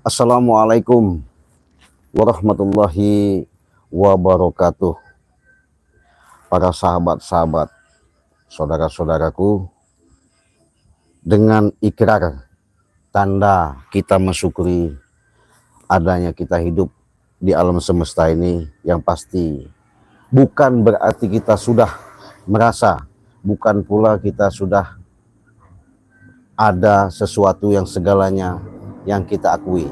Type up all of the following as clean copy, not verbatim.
Assalamualaikum warahmatullahi wabarakatuh. Para sahabat-sahabat, saudara-saudaraku, dengan ikrar tanda kita mensyukuri adanya kita hidup di alam semesta ini, yang pasti bukan berarti kita sudah merasa, bukan pula kita sudah ada sesuatu yang segalanya yang kita akui.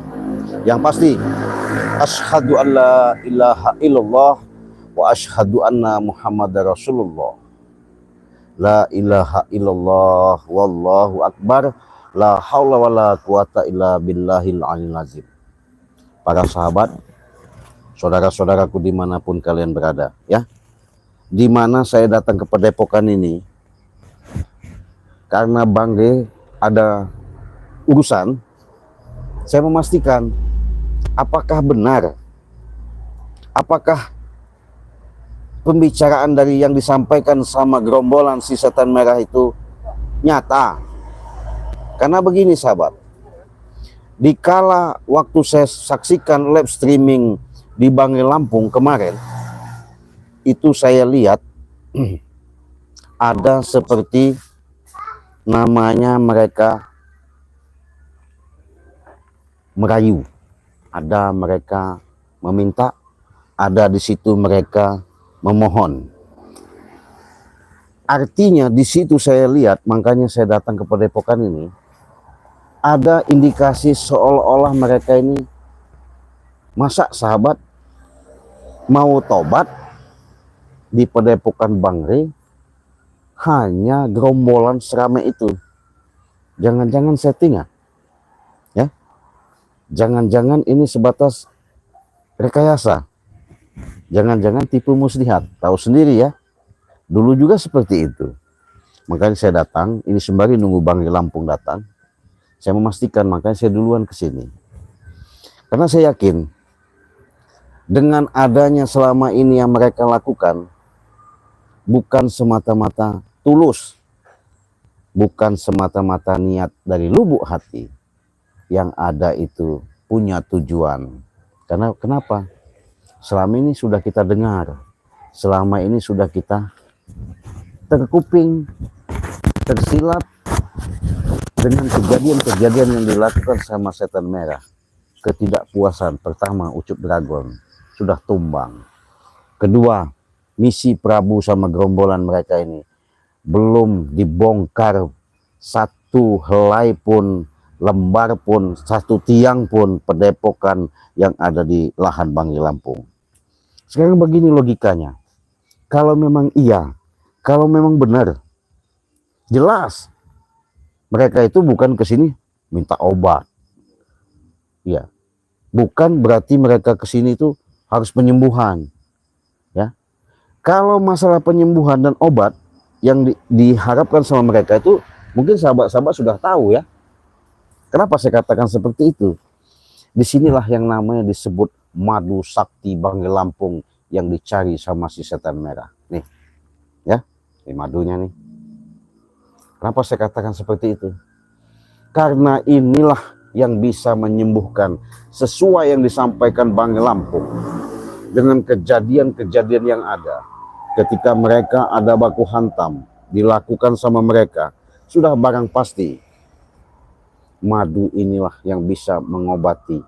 Yang pasti, asyhadu an la ilaha illallah wa asyhadu anna muhammadar rasulullah. La ilaha illallah wallahu akbar, la haula wala quwata illa billahil aliyil azim. Para sahabat, saudara-saudaraku dimanapun kalian berada, ya, dimana saya datang ke Padepokan ini karena Bangge ada urusan. Saya memastikan apakah benar, apakah pembicaraan dari yang disampaikan sama gerombolan si setan merah itu nyata. Karena begini sahabat, dikala waktu saya saksikan live streaming di Bangge Lampung kemarin, itu saya lihat ada seperti namanya mereka merayu, ada mereka meminta, ada di situ mereka memohon. Artinya di situ saya lihat, makanya saya datang ke Padepokan ini, ada indikasi seolah-olah mereka ini, masa sahabat mau tobat di Padepokan Bangre hanya gerombolan seramai itu. Jangan-jangan settingan, ya? Jangan-jangan ini sebatas rekayasa. Jangan-jangan tipu muslihat. Tahu sendiri ya, dulu juga seperti itu. Makanya saya datang, ini sembari nunggu Bangge Lampung datang. Saya memastikan, makanya saya duluan ke sini. Karena saya yakin, dengan adanya selama ini yang mereka lakukan, bukan semata-mata tulus, bukan semata-mata niat dari lubuk hati, yang ada itu punya tujuan. Karena kenapa? Selama ini sudah kita dengar, selama ini sudah kita terkuping, tersilat dengan kejadian-kejadian yang dilakukan sama setan merah. Ketidakpuasan pertama, Ucup Dragon sudah tumbang. Kedua, misi Prabu sama gerombolan mereka ini belum dibongkar satu helai pun, lembar pun, satu tiang pun Padepokan yang ada di lahan Bangge Lampung. Sekarang begini logikanya, kalau memang iya, kalau memang benar, jelas mereka itu bukan ke sini minta obat, ya, bukan berarti mereka ke sini itu harus penyembuhan, ya. Kalau masalah penyembuhan dan obat yang diharapkan sama mereka itu, mungkin sahabat-sahabat sudah tahu ya. Kenapa saya katakan seperti itu? Disinilah yang namanya disebut madu sakti Bangge Lampung yang dicari sama si setan merah. Nih, ya, ini madunya nih. Kenapa saya katakan seperti itu? Karena inilah yang bisa menyembuhkan sesuai yang disampaikan Bangge Lampung. Dengan kejadian-kejadian yang ada. Ketika mereka ada baku hantam, dilakukan sama mereka, sudah barang pasti madu inilah yang bisa mengobati,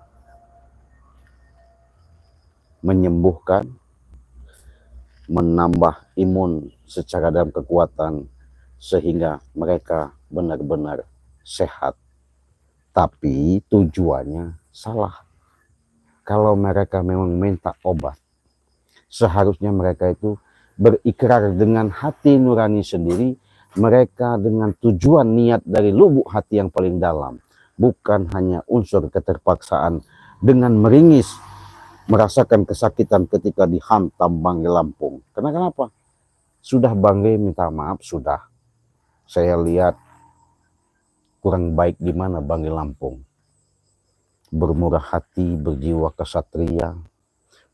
menyembuhkan, menambah imun secara dalam kekuatan, sehingga mereka benar-benar sehat. Tapi tujuannya salah. Kalau mereka memang minta obat, seharusnya mereka itu berikrar dengan hati nurani sendiri, mereka dengan tujuan niat dari lubuk hati yang paling dalam, bukan hanya unsur keterpaksaan dengan meringis, merasakan kesakitan ketika dihantam Bangge Lampung. Karena kenapa? Sudah Bangge minta maaf, sudah. Saya lihat kurang baik di mana Bangge Lampung. Bermurah hati, berjiwa kesatria,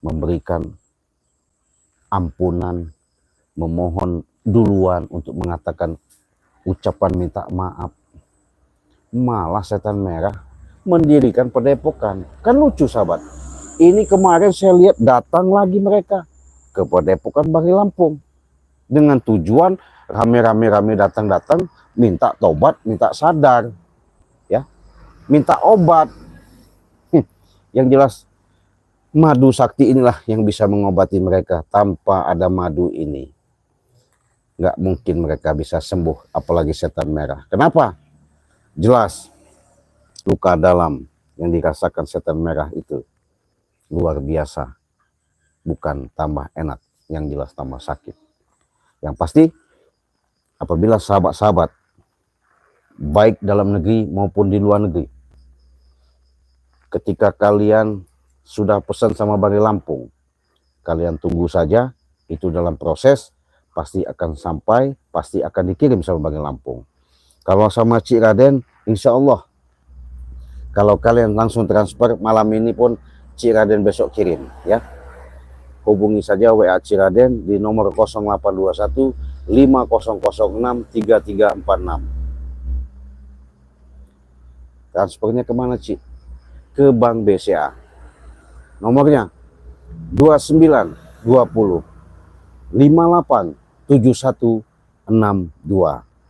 memberikan ampunan, memohon duluan untuk mengatakan ucapan minta maaf. Malah setan merah mendirikan Padepokan. Kan lucu sahabat. Ini kemarin saya lihat datang lagi mereka ke Padepokan Bari Lampung dengan tujuan rame-rame datang minta tobat, minta sadar, ya, minta obat. Yang jelas madu sakti inilah yang bisa mengobati mereka. Tanpa ada madu ini nggak mungkin mereka bisa sembuh, apalagi setan merah. Kenapa? Jelas luka dalam yang dirasakan setan merah itu luar biasa, bukan tambah enak, yang jelas tambah sakit. Yang pasti apabila sahabat-sahabat baik dalam negeri maupun di luar negeri, ketika kalian sudah pesan sama Bari Lampung, kalian tunggu saja, itu dalam proses, pasti akan sampai, pasti akan dikirim sama Bari Lampung. Kalau sama Cik Raden, insya Allah, kalau kalian langsung transfer malam ini pun Cik Raden besok kirim, ya. Hubungi saja WA Cik Raden di nomor 0821 5006 3346. Transfernya kemana, Cik? Ke Bank BCA. Nomornya 29 20 58 7162,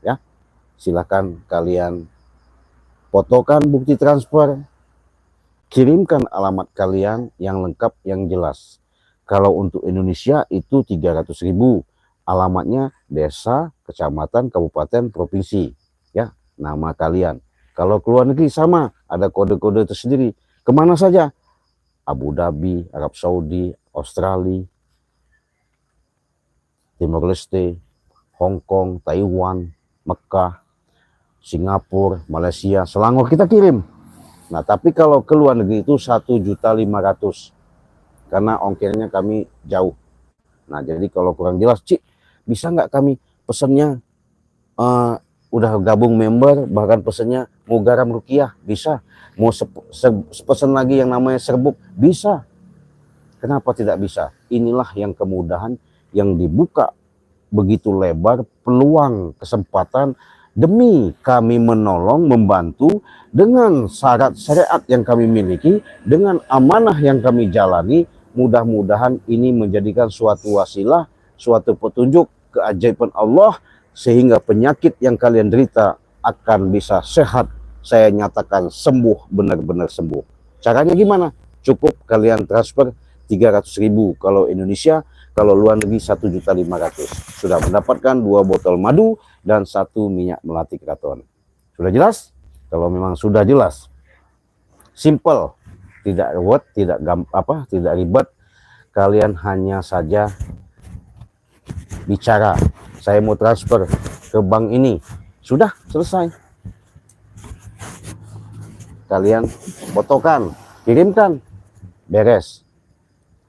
ya. Silakan kalian fotokan bukti transfer, kirimkan alamat kalian yang lengkap, yang jelas. Kalau untuk Indonesia itu 300.000, alamatnya desa, kecamatan, kabupaten, provinsi, ya, nama kalian. Kalau keluar negeri sama, ada kode-kode tersendiri. Kemana saja? Abu Dhabi, Arab Saudi, Australia, Timor Leste, Hong Kong, Taiwan, Mekah, Singapura, Malaysia, Selangor kita kirim. Nah, tapi kalau ke luar negeri itu 1.500.000 karena ongkirnya kami jauh. Nah, jadi kalau kurang jelas, Cik, bisa nggak kami pesennya udah gabung member, bahkan pesennya mau garam rukiah, bisa. Mau pesen lagi yang namanya serbuk, bisa. Kenapa tidak bisa? Inilah yang kemudahan yang dibuka begitu lebar peluang kesempatan demi kami menolong, membantu dengan syarat syariat yang kami miliki, dengan amanah yang kami jalani. Mudah-mudahan ini menjadikan suatu wasilah, suatu petunjuk keajaiban Allah, sehingga penyakit yang kalian derita akan bisa sehat. Saya nyatakan sembuh, benar-benar sembuh. Caranya gimana? Cukup kalian transfer 300.000 kalau Indonesia, kalau luar negeri 1.500.000. Sudah mendapatkan 2 botol madu dan 1 minyak melati keraton. Sudah jelas? Kalau memang sudah jelas, simple, tidak ribet, tidak ribet. Kalian hanya saja bicara, saya mau transfer ke bank ini, sudah selesai. Kalian fotokan, kirimkan, beres.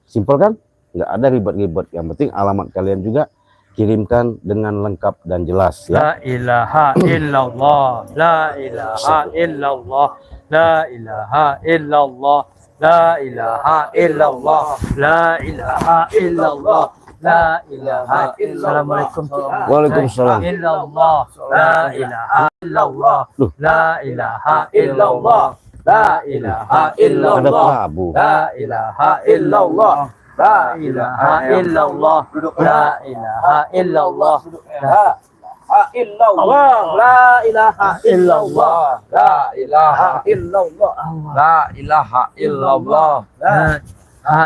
Simpel kan? Nggak ada ribet-ribet. Yang penting alamat kalian juga kirimkan dengan lengkap dan jelas, ya. La ilaha illallah, la ilaha illallah, la ilaha illallah, la ilaha illallah, la ilaha illallah, la ilaha illallah. Assalamualaikum. Waalaikumsalam. Illallah, la ilaha illallah, la ilaha illallah, la ilaha illallah, Ada Prabu. la ilaha illallah, la ilaha illallah, la ilaha illallah, la ilaha illallah, la ilaha illallah, la ilaha illallah, la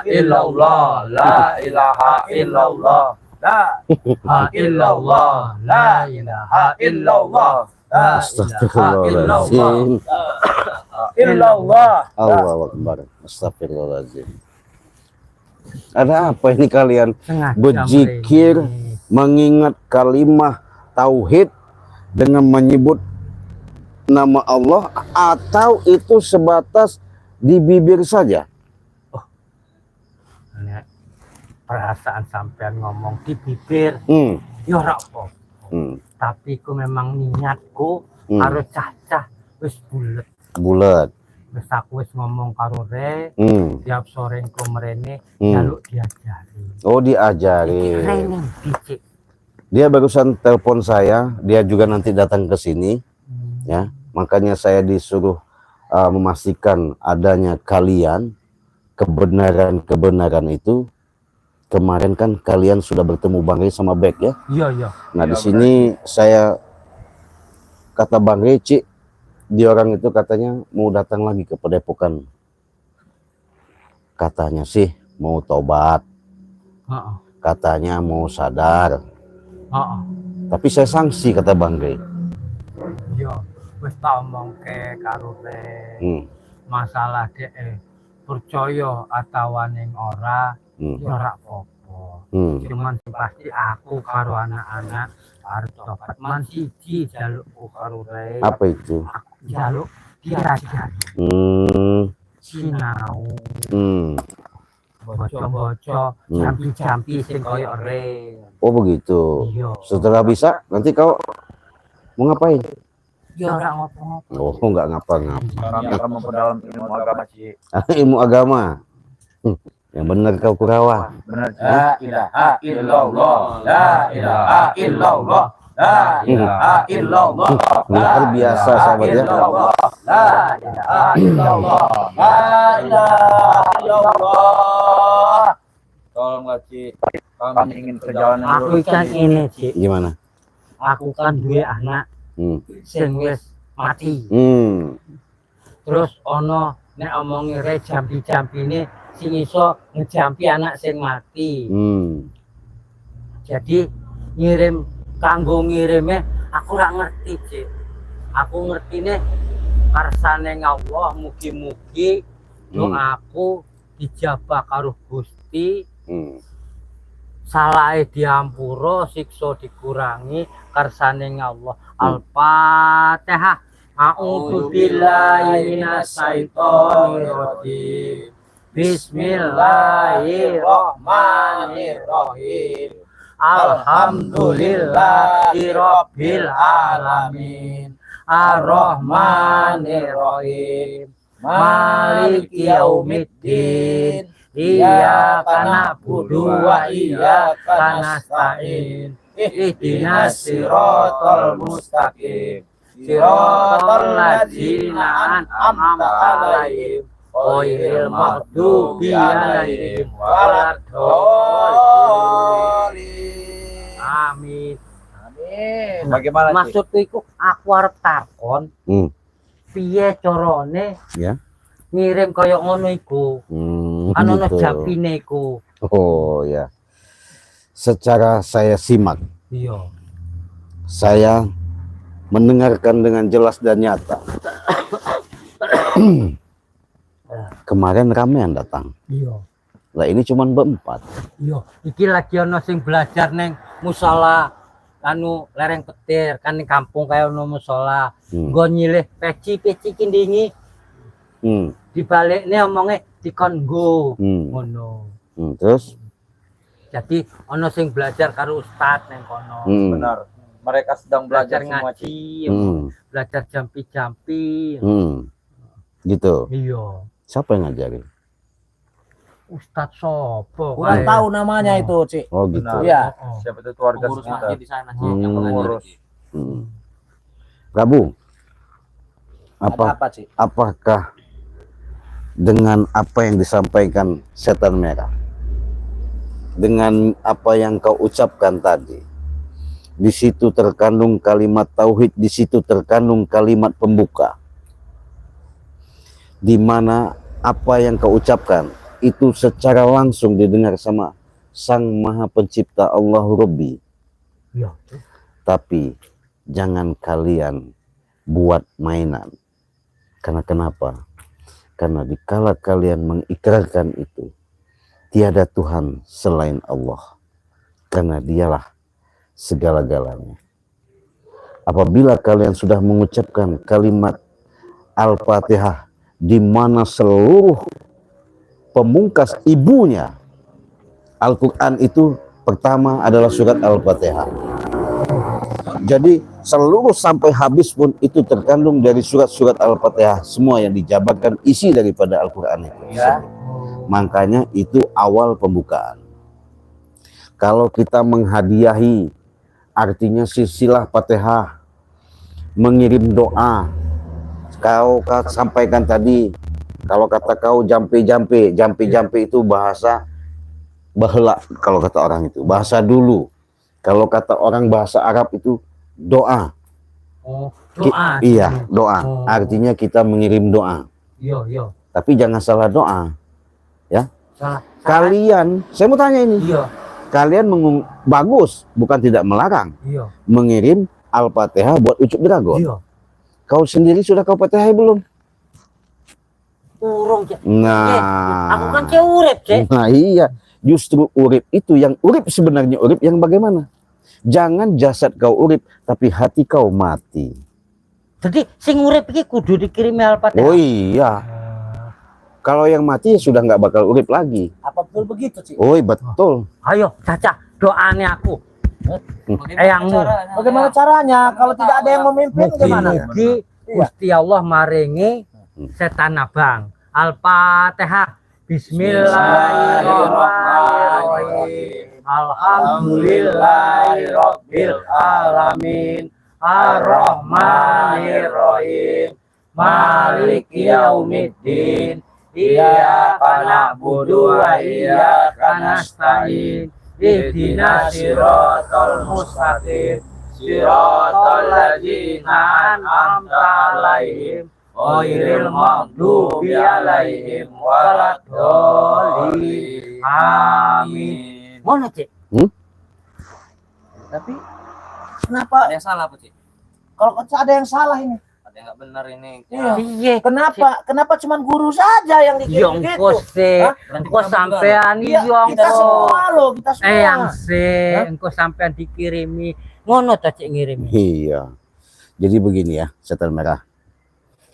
illallah, la ilaha illallah, la ilaha illallah, la ilaha illallah, Astagfirullahaladzim. illallah. Allahu Akbar. Astagfirullahaladzim. Ada apa ini kalian berzikir, mengingat kalimah tauhid dengan menyebut nama Allah, atau itu sebatas di bibir saja? Perasaan sampean ngomong di bibir, yo ora apa. Tapi ku memang niatku karo cacah wis bulet. Wis aku wis ngomong karo Re, tiap sore engko mrene njaluk diajari. Oh, diajari. Training dicik. Dia barusan telepon saya, dia juga nanti datang ke sini, ya. Makanya saya disuruh memastikan adanya kalian, kebenaran itu. Kemarin kan kalian sudah bertemu Bang Rey sama Bek ya. Iya, iya. Nah Iya, di sini saya kata Bang Rey, Cik, dia orang itu katanya mau datang lagi ke Padepokan. Katanya sih mau tobat, Heeh. katanya mau sadar. Heeh. Tapi saya sanksi kata Bang Rey. Iya, wis tak omongke karo Rek. Masalah dhek percaya atau ning ora ya ora apa-apa. Cuman sing pasti aku karo anak-anak arep tobat man siji jalukku karo Rek. Apa itu? Jaluk diajar sinau. Baca-baca jampi-jampi sing koyo Rek. Oh begitu. Iya. Setelah bisa nanti kau mau ngapain? Ya ora ngopo-ngopo. Oh nggak ngapa-ngapa. Kami akan memperdalam ilmu agama, Ci. Ilmu agama. Yang benar kau Kurawa. Benar, Ci. La ilaha illallah, la ilaha illallah, la ilaha illallah, Luar biasa sahabat ya. la ilaha illallah, la ilaha illallah. Tolonglah, Ci. Kami ingin perjalanan Aku kan ini, Cik. Gimana? Aku kan duwe anak sing wis mati. Terus ono nek omongi Rek jampi-jampine sing iso ngejampi anak sing mati. Jadi ngirim kanggo ngirime aku ora ngerti, Cik. Aku ngertine karsane Allah, mugi-mugi doaku dijabah karo Gusti. Salahe diampura, siksa dikurangi karsane Allah. Al-Fatihah. A'udzu billahi minasyaitonir rajim. Bismillahirrahmanirrahim. Alhamdulillahirabbil alamin. Ar-Rahmanirrahim. Maliki yaumiddin. Iyyaka na'budu wa iyyaka nasta'in. Ihdinas siratal mustaqim. Siratal ladzina an'amta 'alaihim ghairil maghdubi 'alaihim waladdallin. Amin. Amin. Bagaimana, Ci? Maksudku iku aku arep takon piye carane Ya. ngirim kaya ngono iku. Ana Gitu. jampine iku. Oh ya. Secara saya simak, Iya. saya mendengarkan dengan jelas dan nyata. Kemarin ramean datang. Iya. Lah ini cuman berempat. Iya, iki lagi ana sing belajar neng musala anu lereng petir kan ning kampung kaya ono musala. Nggo nyilih peci-peci kindingi. Dibalikne omonge dikon nggo. Ngono. Terus Jadi ono sing belajar karo ustad neng kono. Benar. Mereka sedang belajar semua, Ci. ngaji, belajar jampi-jampi. Gitu. Iya. Siapa yang ngajarin? Ustad sopo? Kurang tahu namanya itu, Cik. Oh gitu. Benar. Iya. Siapa itu keluarga Pengurus sekitar. masjid di sana, Cik, yang Pengurus. Prabu, Ada apa, Cik? apakah dengan apa yang disampaikan setan merah, dengan apa yang kau ucapkan tadi, di situ terkandung kalimat tauhid, di situ terkandung kalimat pembuka, di mana apa yang kau ucapkan itu secara langsung didengar sama Sang Maha Pencipta Allahu Rabbi. Iya. Tapi jangan kalian buat mainan. Karena kenapa? Karena dikala kalian mengikrarkan itu, tiada Tuhan selain Allah. Karena dialah segala-galanya. Apabila kalian sudah mengucapkan kalimat Al-Fatihah, di mana seluruh pemungkas ibunya Al-Quran itu pertama adalah surat Al-Fatihah. Jadi seluruh sampai habis pun itu terkandung dari surat-surat Al-Fatihah. Semua yang dijabarkan isi daripada Al-Quran itu. Ya. Makanya itu awal pembukaan. Kalau kita menghadiahi, artinya silsilah Fatihah, mengirim doa, Kau sampaikan tadi, kalau kata kau jampe itu bahasa baheula, kalau kata orang itu bahasa dulu. Kalau kata orang bahasa Arab itu doa. Oh, doa. Iya, doa. Oh. Artinya kita mengirim doa. Iya. Tapi jangan salah doa. Ya. Salah. Kalian, saya mau tanya ini. Iya. Kalian bagus, bukan tidak melarang. Iya. Mengirim Al-Fatihah buat Ucup Dragon. Iya. Kau sendiri sudah kau Fatihah belum? Urung, Cek. Nah, Aku kan cek urip, Cek. nah iya, justru urip itu yang urip, sebenarnya urip yang bagaimana? Jangan jasad kau urip, tapi hati kau mati. Jadi sing urip iki kudu dikirimi Al-Fatihah. Oh iya, kalau yang mati ya sudah nggak bakal urip lagi. Apa betul begitu, Cik? Oh betul. Ayo, Caca, doane aku. Eyangmu. Bagaimana caranya? Kalau tidak ada yang memimpin gimana? Mugi Gusti Allah maringi setan abang. Al-Fatihah. Bismillahirrahmanirrahim. Alhamdulillahirabbil alamin. Ar-Rahmanirrahim. Maliki yaumiddin. Iyyaka na'budu wa iyyaka nasta'in. Ihdinas siratal mustaqim. Siratal ladzina an'amta 'alaihim ghairil maghdubi 'alaihim waladdallin. Amin. Mana, Cik? Tapi kenapa? Ada yang salah apa, Cik? Kalau ada yang salah ini. Ada yang nggak benar ini. Iya. Kenapa cuman guru saja yang dikirim gitu? Engko se, engko sampean Iya, yo kita semua loh, kita semua. yang se, engko sampean dikirimi. Ngono ta Cik ngirimi. Iya. Jadi begini ya, setan merah.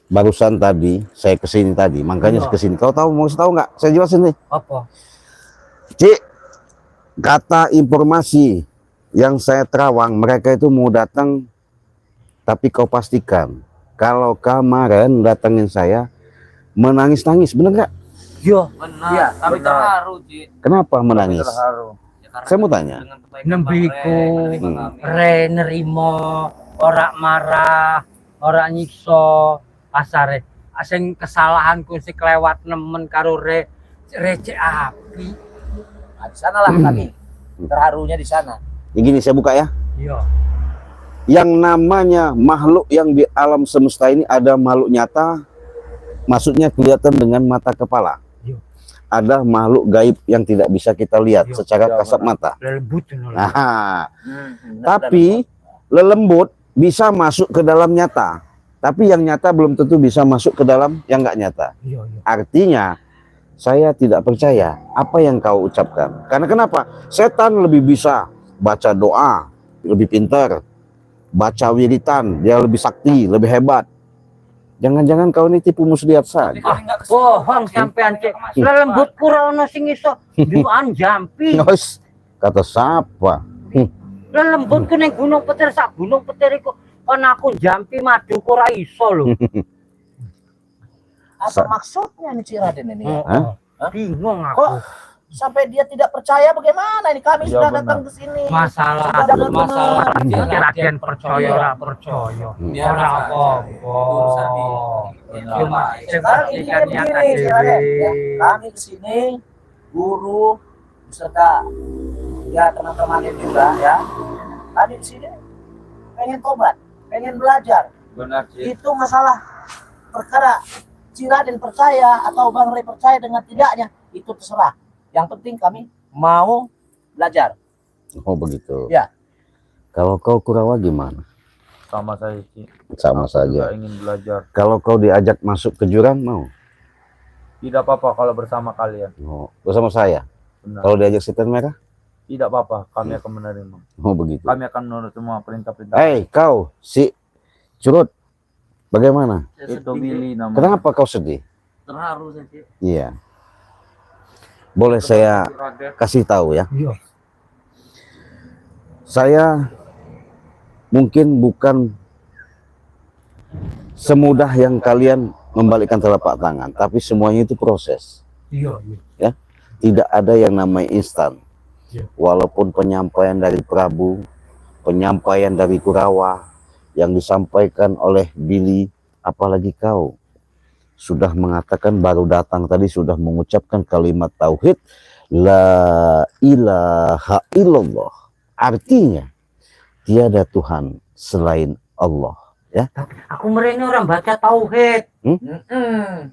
Barusan tadi saya kesini tadi, makanya Iya. kesini. Kau tahu nggak? Saya jelasin nih. Apa? Cik, kata informasi yang saya terawang, mereka itu mau datang, tapi kau pastikan kalau kemarin datangin saya menangis-nangis, bener nggak? Yo, Benar. Iya, Kami benar. terharu, Cik. Kenapa menangis? Terharu. Ya, karena Saya mau tanya. dengan kebaikan Nembiku. Bang Re, menerima kami. re nerimo, ora marah, ora nyiksa, asare. Sing kesalahanku sing kelewat nemen karo recek api. Nah, di sanalah kami. Terharunya di sana. Yang gini saya buka ya. Iya. Yang namanya makhluk yang di alam semesta ini ada makhluk nyata, maksudnya kelihatan dengan mata kepala. Iya. Ada makhluk gaib yang tidak bisa kita lihat Iya. secara Iya, kasat mata. Lembut ngono. Nah, tapi lelembut bisa masuk ke dalam nyata. Tapi yang nyata belum tentu bisa masuk ke dalam yang nggak nyata. Iya, iya. Artinya, saya tidak percaya apa yang kau ucapkan. Karena kenapa? Setan lebih bisa baca doa, lebih pintar. Baca wiritan, dia lebih sakti, lebih hebat. Jangan-jangan kau ini tipu muslihat saja. Bohong sampean Cik. Lembut kura ono sing iso duan jampi. Yos, kata siapa? Lembut ku ning Gunung Petir, sak Gunung Petir iku ana aku jampi madu ku ora iso lho. Apa maksudnya nih Cik Raden ini? Hah? Bingung Kok aku. sampai dia tidak percaya bagaimana ini? Kami Iya, sudah benar. datang ke sini. Masalah Sudah benar-benar. kira-kira percaya ora percaya. Biar Ora saja. apa-apa. Urusan di Cuma Sekarang ini sepertikan begini, yang Cik Raden, ya. Kami ke sini guru beserta ya teman-teman juga ya. Kami di sini pengen tobat, pengen belajar. Benar, Cik. Itu masalah perkara Ciraden percaya atau Bang Rey percaya dengan tidaknya itu terserah. Yang penting kami mau belajar. Oh begitu. Ya. Kalau kau Kurawa gimana? Sama saya, Cik. Sama Aku saja. juga ingin belajar. Kalau kau diajak masuk ke jurang mau? Tidak apa-apa kalau bersama kalian. Oh, bersama saya. Benar. Kalau diajak setan merah? Tidak apa-apa, kami akan menerima. Oh begitu. Kami akan menurut semua perintah-perintah. Hei kau, si Curut, bagaimana? Itu Billy namanya. Kenapa kau sedih? terharu saja. Iya. Boleh saya kasih tahu ya? Iya. Saya mungkin bukan semudah yang kalian membalikkan telapak tangan, tapi semuanya itu proses. Iya, Ya, tidak ada yang namanya instan. Ya. Walaupun penyampaian dari Prabu, penyampaian dari Kurawa, yang disampaikan oleh Billy, apalagi kau sudah mengatakan, baru datang tadi sudah mengucapkan kalimat tauhid la ilaha illallah, artinya tiada Tuhan selain Allah, ya. Tapi aku mereka orang baca tauhid.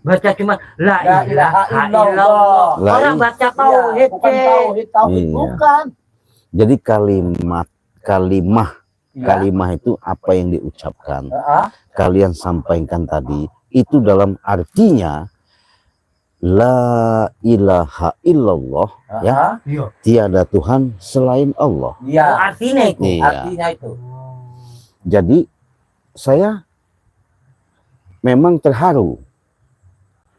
Baca cuma la ilaha illallah. La Orang il- baca tauhid, bukan tauhid, Iya. bukan. Jadi kalimah Ya. itu apa yang diucapkan, Heeh. kalian sampaikan tadi, itu dalam artinya la ilaha illallah, ya, Heeh. Iya. tiada Tuhan selain Allah. Iya. Artinya itu. Iya. Artinya itu. Jadi saya memang terharu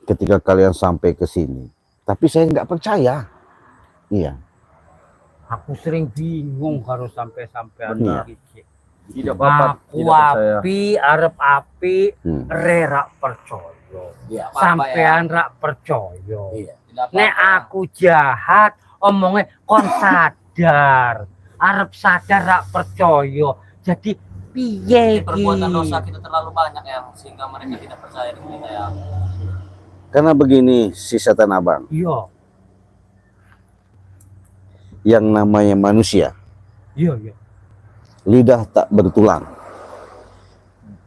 ketika kalian sampai ke sini, tapi saya nggak percaya. Iya. Aku sering bingung kalau sampai-sampai Benar. Tidak apa-apa. Aku api, arep api, Hmm. rak percaya. Iya. Sampean rak percaya. Iya. Nek aku jahat, omongnya kon sadar. Arep sadar rak percaya. Jadi piye Perbuatan iki? dosa kita terlalu banyak yang sehingga mereka tidak percaya dengan kita ya. Karena begini, si setan abang, Iya, yang namanya manusia, iya, iya. lidah tak bertulang,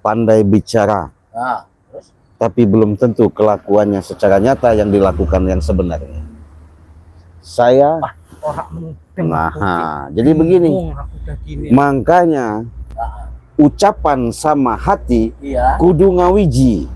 pandai bicara, Nah, terus tapi belum tentu kelakuannya secara nyata yang dilakukan yang sebenarnya. Saya, Orang jadi begini, makanya nah, ucapan sama hati iya. kudu ngawiji,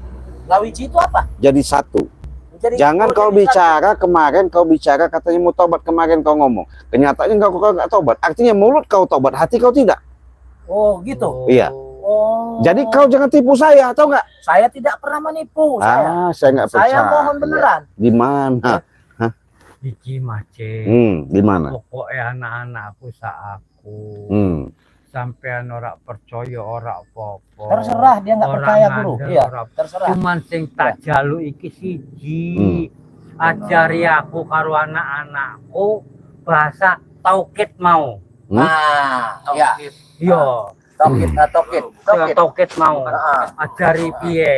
Lawiji itu apa? jadi satu. Jadi Jangan kau jadi bicara kemarin, kau bicara katanya mau tobat, kemarin kau ngomong, kenyataannya kau nggak tobat. Artinya mulut kau tobat, hati kau tidak. satu. Oh, gitu. Iya. Oh. Jadi kau jangan tipu saya, tahu nggak? Saya tidak pernah menipu. Saya nggak percaya. Saya mohon beneran. Di mana? Iki macet. Di mana? Pokoknya anak-anakku aku. Sampean ora percaya ora apa-apa. Terserah dia nggak Ora percaya guru. ngandel, Iya. ora- Terserah. Cuman sing tak jaluk iki siji. Ajari aku karo anak-anakku bahasa tauhid mau. Nah, ya. Iya, Tokit, tokit, tokit. tauhid mau. Heeh. Ajari piye?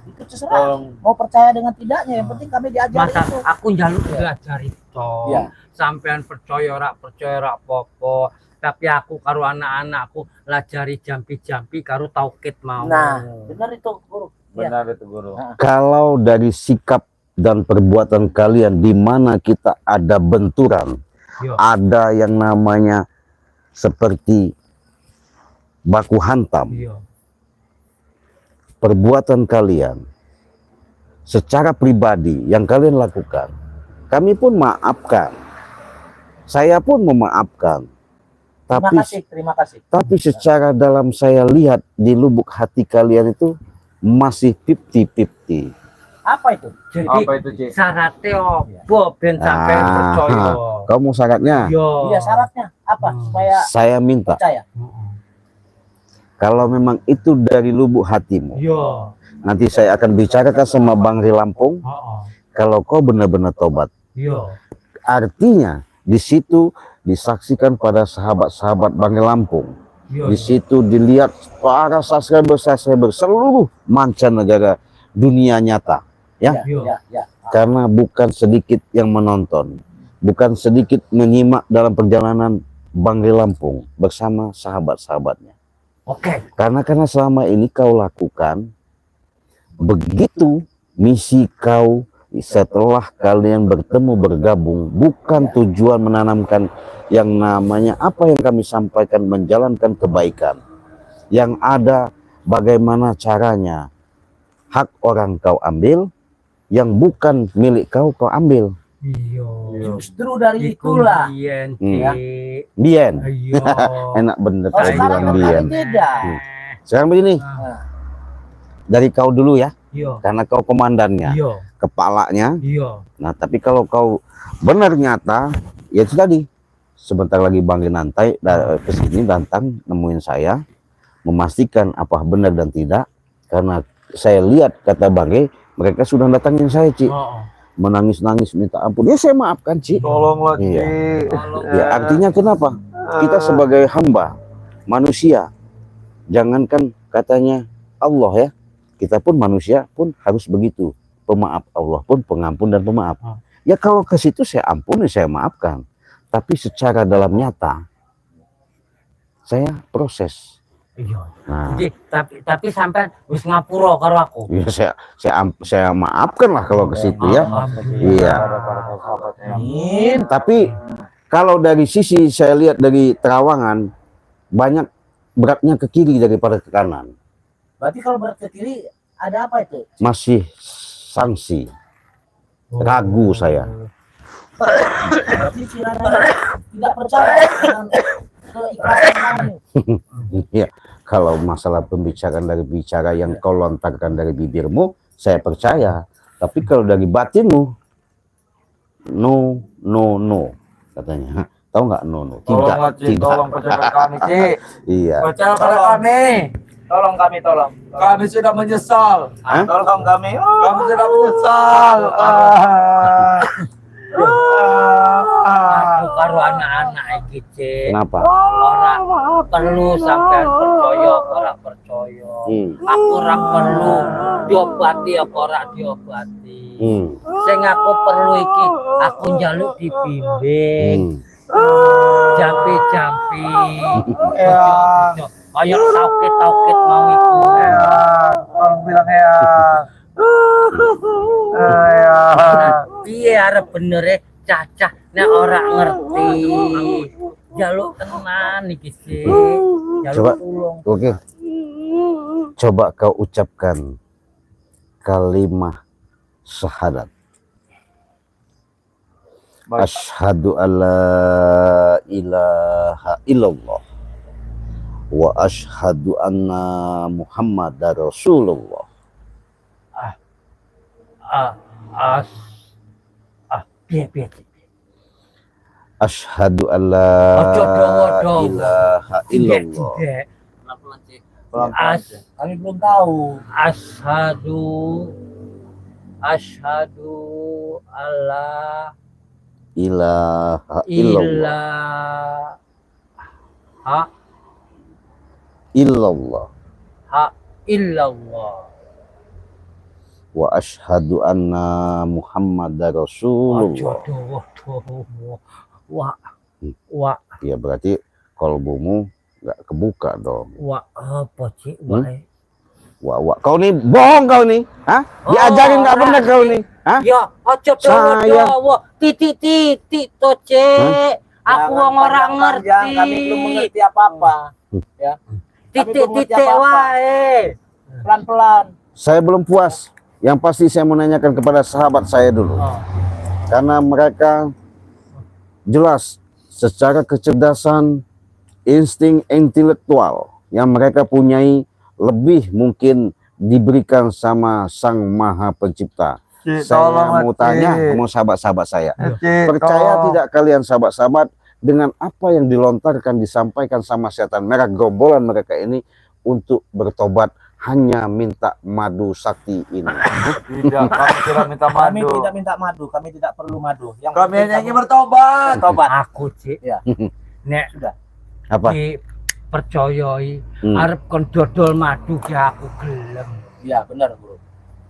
Itu terserah. Mau percaya dengan tidaknya, yang penting kami diajari Masa itu. aku njaluk diajari to. Iya. Sampean percaya ora apa-apa. Tapi aku karo anak-anakku lajari jampi-jampi karo tauhid mau. Nah, benar itu guru. Iya. Benar itu guru. Kalau dari sikap dan perbuatan kalian di mana kita ada benturan, Iya. ada yang namanya seperti baku hantam, Iya. perbuatan kalian secara pribadi yang kalian lakukan, kami pun maafkan, saya pun memaafkan, Terima kasih. tapi secara dalam saya lihat di lubuk hati kalian itu masih 50-50. Apa itu? Jadi Apa itu, Cik? syaratnya opo ben sampean Ah. percaya. Kamu syaratnya, Iya. Iya, syaratnya apa supaya saya minta percaya? kalau memang itu dari lubuk hatimu, Iya. nanti saya akan bicarakan sama Bang Ri Lampung. Heeh. Kalau kau benar-benar tobat, Iya. artinya di situ disaksikan pada sahabat-sahabat Bang Ri Lampung. Iya. Di situ dilihat para subscriber seluruh mancanegara dunia nyata, ya. Ya, ya. Karena bukan sedikit yang menonton, bukan sedikit menyimak dalam perjalanan Bang Ri Lampung bersama sahabat-sahabatnya. Oke. Karena selama ini kau lakukan begitu misi kau setelah kalian bertemu bergabung, bukan tujuan menanamkan yang namanya apa yang kami sampaikan, menjalankan kebaikan. Yang ada bagaimana caranya hak orang kau ambil, yang bukan milik kau ambil. Iya. Justru dari itulah. Bien, Hmm. Cik. Bien. Iya. Enak bener Oh, kau sekarang bilang kan bien. tidak. Sekarang begini, Nah, dari kau dulu ya, Iya. karena kau komandannya, Iya. kepalanya. Iya. Nah, tapi kalau kau benar nyata, ya itu tadi. Sebentar lagi Bang Nantai ke sini datang nemuin saya, memastikan apa benar dan tidak. Karena saya lihat kata Bang mereka sudah datangin saya, Ci. Heeh. Menangis-nangis minta ampun. Ya saya maafkan, Ci. Tolonglah, Iya. Cik. Ya, artinya kenapa? Kita sebagai hamba, manusia, jangankan katanya Allah ya. Kita pun manusia pun harus begitu. Pemaaf, Allah pun pengampun dan pemaaf. Ya kalau ke situ saya ampuni, saya maafkan. Tapi secara dalam nyata saya proses. Iya. Nah, Jadi tapi sampean wis ngapura karo aku. ya saya maafkan lah kalau ke situ ya. Iya. Tapi kalau dari sisi saya lihat dari terawangan banyak beratnya ke kiri daripada ke kanan. Berarti kalau berat ke kiri ada apa itu? Masih sanksi. Ragu saya. Berarti Kirana tidak percaya dengan keikhlasan kamu. Ya, kalau masalah pembicaraan dari bicara yang kau lontarkan dari bibirmu, saya percaya. Tapi kalau dari batinmu, no, katanya. Tahu nggak no? Tidak, tidak. Tolong percaya kami, Cik. Iya. Percaya pada kami. Tolong kami, tolong. Kami sudah menyesal. Hah? Tolong kami. Kami sudah menyesal. Aku karo anak-anak iki, Cik. Kenapa? Ora perlu sampean percaya, ora percaya. Aku ora perlu diobati apa ora diobati. Sing aku perlu iki, aku njaluk dibimbing. Jampi-jampi. Ya. Kayak tauket-tauket mau iku. Tolong bilang ya. Ya. Piye arep benere cacah nek ora ngerti. Jaluk tenan iki sih. Coba. Jaluk tulung. Oke. Coba kau ucapkan kalimat syahadat. Asyhadu alla ilaha illallah wa asyhadu anna Muhammadar Rasulullah. Piye. Asyhadu alla Ojo dawa-dawa. ilaha illallah. Pelan-pelan, Cik. Kami belum tahu. Asyhadu alla Ilaha illallah. Illallah. Illallah. Wa asyhadu anna Muhammadar Ojo Rasulullah. dawa-dawa. Wa Ya berarti kolbumu nggak kebuka dong. apa Cik? Wae. Wah, kau nih bohong kau nih, hah? Diajarin nggak pernah kau nih, hah? Ya, ojo dawa-dawa. Titik-titik to, Cek. Aku wong ora ngerti. Kami belum mengerti apa-apa. Ya. Titik-titik wae. Pelan-pelan. Saya belum puas. Yang pasti saya mau nanyakan kepada sahabat saya dulu. Karena mereka jelas secara kecerdasan, insting intelektual yang mereka punyai lebih mungkin diberikan sama Sang Maha Pencipta. Saya mau tanya sama sahabat-sahabat saya. Percaya tidak kalian sahabat-sahabat dengan apa yang dilontarkan, disampaikan sama setan merah gerombolan mereka ini untuk bertobat hanya minta madu sakti ini? Tidak, kami tidak minta Kami madu. tidak minta madu, kami tidak perlu madu. Yang Kami penting hanya ingin kamu bertobat. bertobat. Aku Cik. Ya. Nek Sudah. Apa? dipercayai arep kon dodol madu ki aku gelem. Iya, benar, Bro.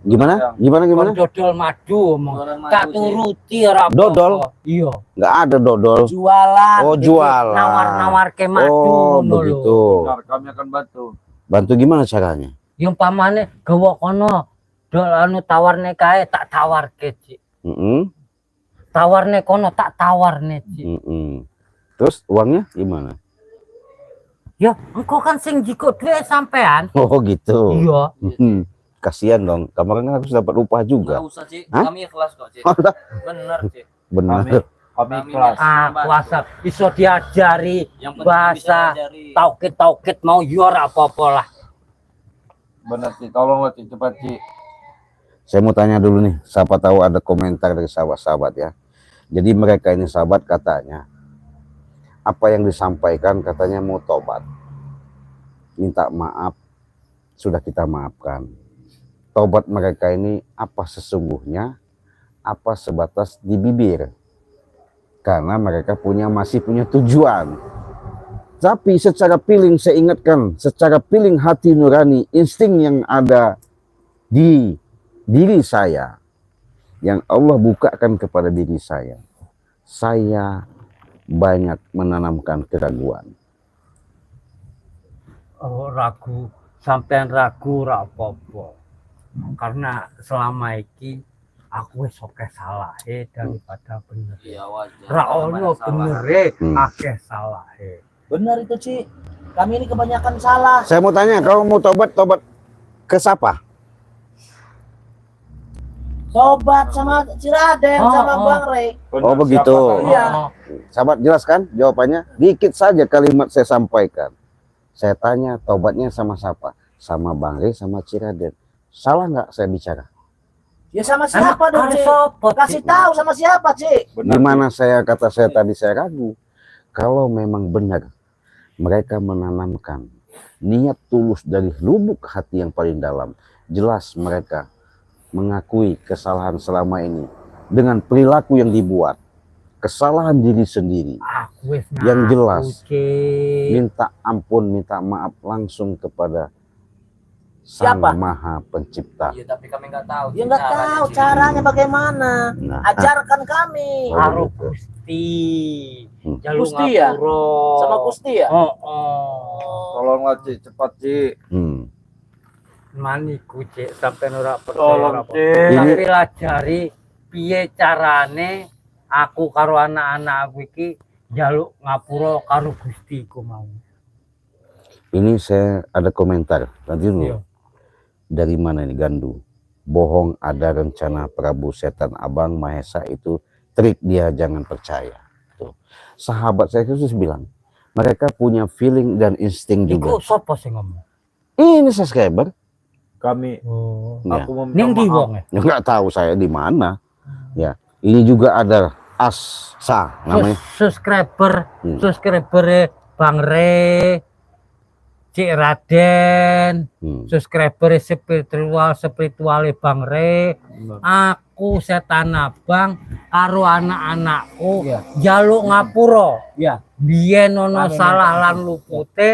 Gimana? Kon dodol madu omong. Jualan madu, Tak Cik. turuti ora apa-apa. Dodol? Iya. Nggak ada dodol. Jualan. Oh, jualan. Nawar-nawar ke madu Oh, ngono lho. begitu. Benar, kami akan bantu. Bantu gimana caranya? Yang pamane gawa kono dol anu tawarne kae tak tawarke Cik. Tawarne kono tak tawarne Cik. Terus uangnya gimana? Ya, engkau kan sing jiko duwe sampean. Oh gitu. Iya. Kasihan dong. Kamu kan harus dapat upah juga. Nggak usah, Cik. Hah? Kami ikhlas kok, Cik. Oh, tak. Bener, Cik. Benar. Kami ikhlas. Kuasa iso diajari Yang penting bisa bahasa diajari. tauket mau yo ora apa-apa lah. Benar, Cik. Tolong, Cik. Cepat, Cik. Saya mau tanya dulu nih, siapa tahu ada komentar dari sahabat-sahabat ya. Jadi mereka ini sahabat katanya, apa yang disampaikan katanya mau tobat, minta maaf, sudah kita maafkan. Tobat mereka ini apa sesungguhnya, apa sebatas di bibir, karena mereka masih punya tujuan. Tapi secara feeling saya ingatkan, secara feeling hati nurani, insting yang ada di diri saya, yang Allah bukakan kepada diri saya banyak menanamkan keraguan. Oh, ragu, sampean ragu ora apa-apa. Karena selama iki aku wis akeh salahe daripada bener. Iya wajar. Ra ono benere, akeh salahe. Benar itu, Ci. Kami ini kebanyakan salah. Saya mau tanya, kamu mau tobat ke siapa? Sobat sama Ciraden sama Bang Rey. Oh begitu. Iya. Sahabat jelaskan jawabannya. Dikit saja kalimat saya sampaikan. Saya tanya tobatnya sama siapa? Sama Bang Rey sama Ciraden. Salah nggak saya bicara? Ya sama siapa dong, Ci? Sopot, Kasih tahu sama siapa, Ci? Di mana saya tadi saya ragu. Kalau memang benar mereka menanamkan niat tulus dari lubuk hati yang paling dalam, jelas mereka mengakui kesalahan selama ini dengan perilaku yang dibuat, kesalahan diri sendiri. Aku wis Yang jelas Cik. minta ampun, minta maaf langsung kepada Siapa? Sang Maha Pencipta. Iya, tapi kami nggak tahu. Ya nggak tahu caranya bagaimana. Nah, Ajarkan kami. Oh, Karo begitu. Gusti. Hmm. Jalur Gusti ya? ngapura. Sama Gusti ya? Oh. Tolonglah Ci, cepat Ci. Maniku Cik, sampean ora Tolong percaya. Ci. Tapi lajari piye carane aku karo anak-anak aku iki jaluk ngapura karo Gusti ku mau. Ini saya ada komentar nanti dulu. Iya. Dari mana ini Gandu? Bohong, ada rencana Prabu Setan Abang Mahesa, itu trik dia, jangan percaya. Tuh. Sahabat saya khusus bilang mereka punya feeling dan insting Iku juga. sapa sing ngomong? Ini subscriber. Kami, Oh. Ya. aku meminta Ning di maaf. wong e. Ya, nggak tahu saya di mana. Ya, ini juga ada Asa namanya. Subscriber, Hmm. subscriber Bang Re, Cik Raden, subscriber spiritual Bang Re. Aku Setan Abang karo anak-anakku Iya. jaluk ngapura. Iya. Biyen ono Kami salah minta lan lupute,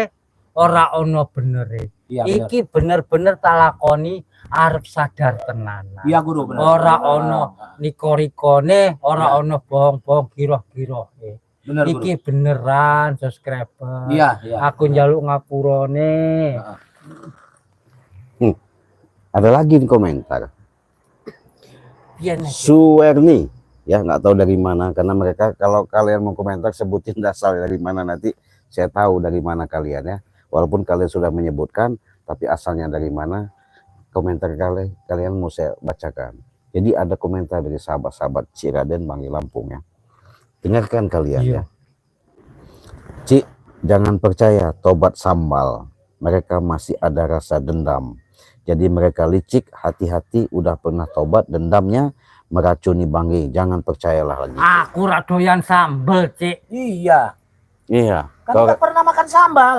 ora ono benere. Iya, bener. Iki bener-bener talakoni arep sadar tenanan. Iya, Guru, benar. Ora ono niko-rikone, ora ono bohong-bohong giroh-girohe. Benar, Guru. Iki beneran subscriber. Iya, iya. Aku njaluk ngapurane. Ada lagi di komentar. Piye nek? Suwerni, ya nggak tahu dari mana, karena mereka kalau kalian mau komentar sebutin dasar dari mana, nanti saya tahu dari mana kalian ya. Walaupun kalian sudah menyebutkan, tapi asalnya dari mana, komentar kalian mau saya bacakan. Jadi ada komentar dari sahabat-sahabat Ciraden Bangi Lampung ya. Dengarkan kalian ya. Cik, jangan percaya tobat sambal. Mereka masih ada rasa dendam. Jadi mereka licik, hati-hati, udah pernah tobat, dendamnya meracuni Bangi. Jangan percayalah lagi. Aku ra doyan sambel, Cik. Iya. Iya. Kan nggak pernah makan sambal.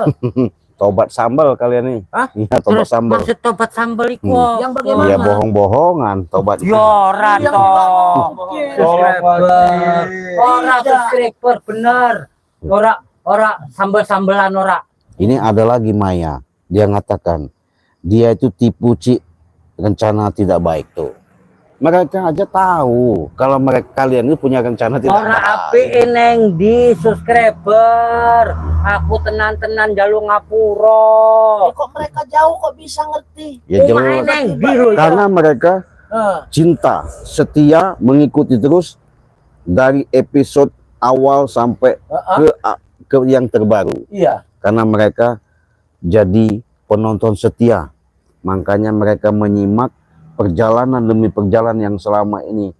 Tobat sambal kalian nih. Hah? Iya, tobat Terus sambal. maksud tobat sambel iku. Yang bagaimana? Iya, bohong-bohongan tobat. Yo ora Iya, toh. iya. Subscriber. Ora Iya. subscriber bener. Ora sambel-sambelan ora. Ini ada lagi Maya. Dia ngatakan dia itu tipu Cik, rencana tidak baik tuh. Mereka aja tahu kalau kalian itu punya rencana tidak Ora baik. apike neng di subscriber. Aku tenan-tenan jaluk ngapura. Kok mereka jauh kok bisa ngerti? Ya jelas. Omahe neng di lho. Karena mereka cinta, setia, mengikuti terus dari episode awal sampai ke yang terbaru. Iya. Karena mereka jadi penonton setia, makanya mereka menyimak perjalanan demi perjalanan yang selama ini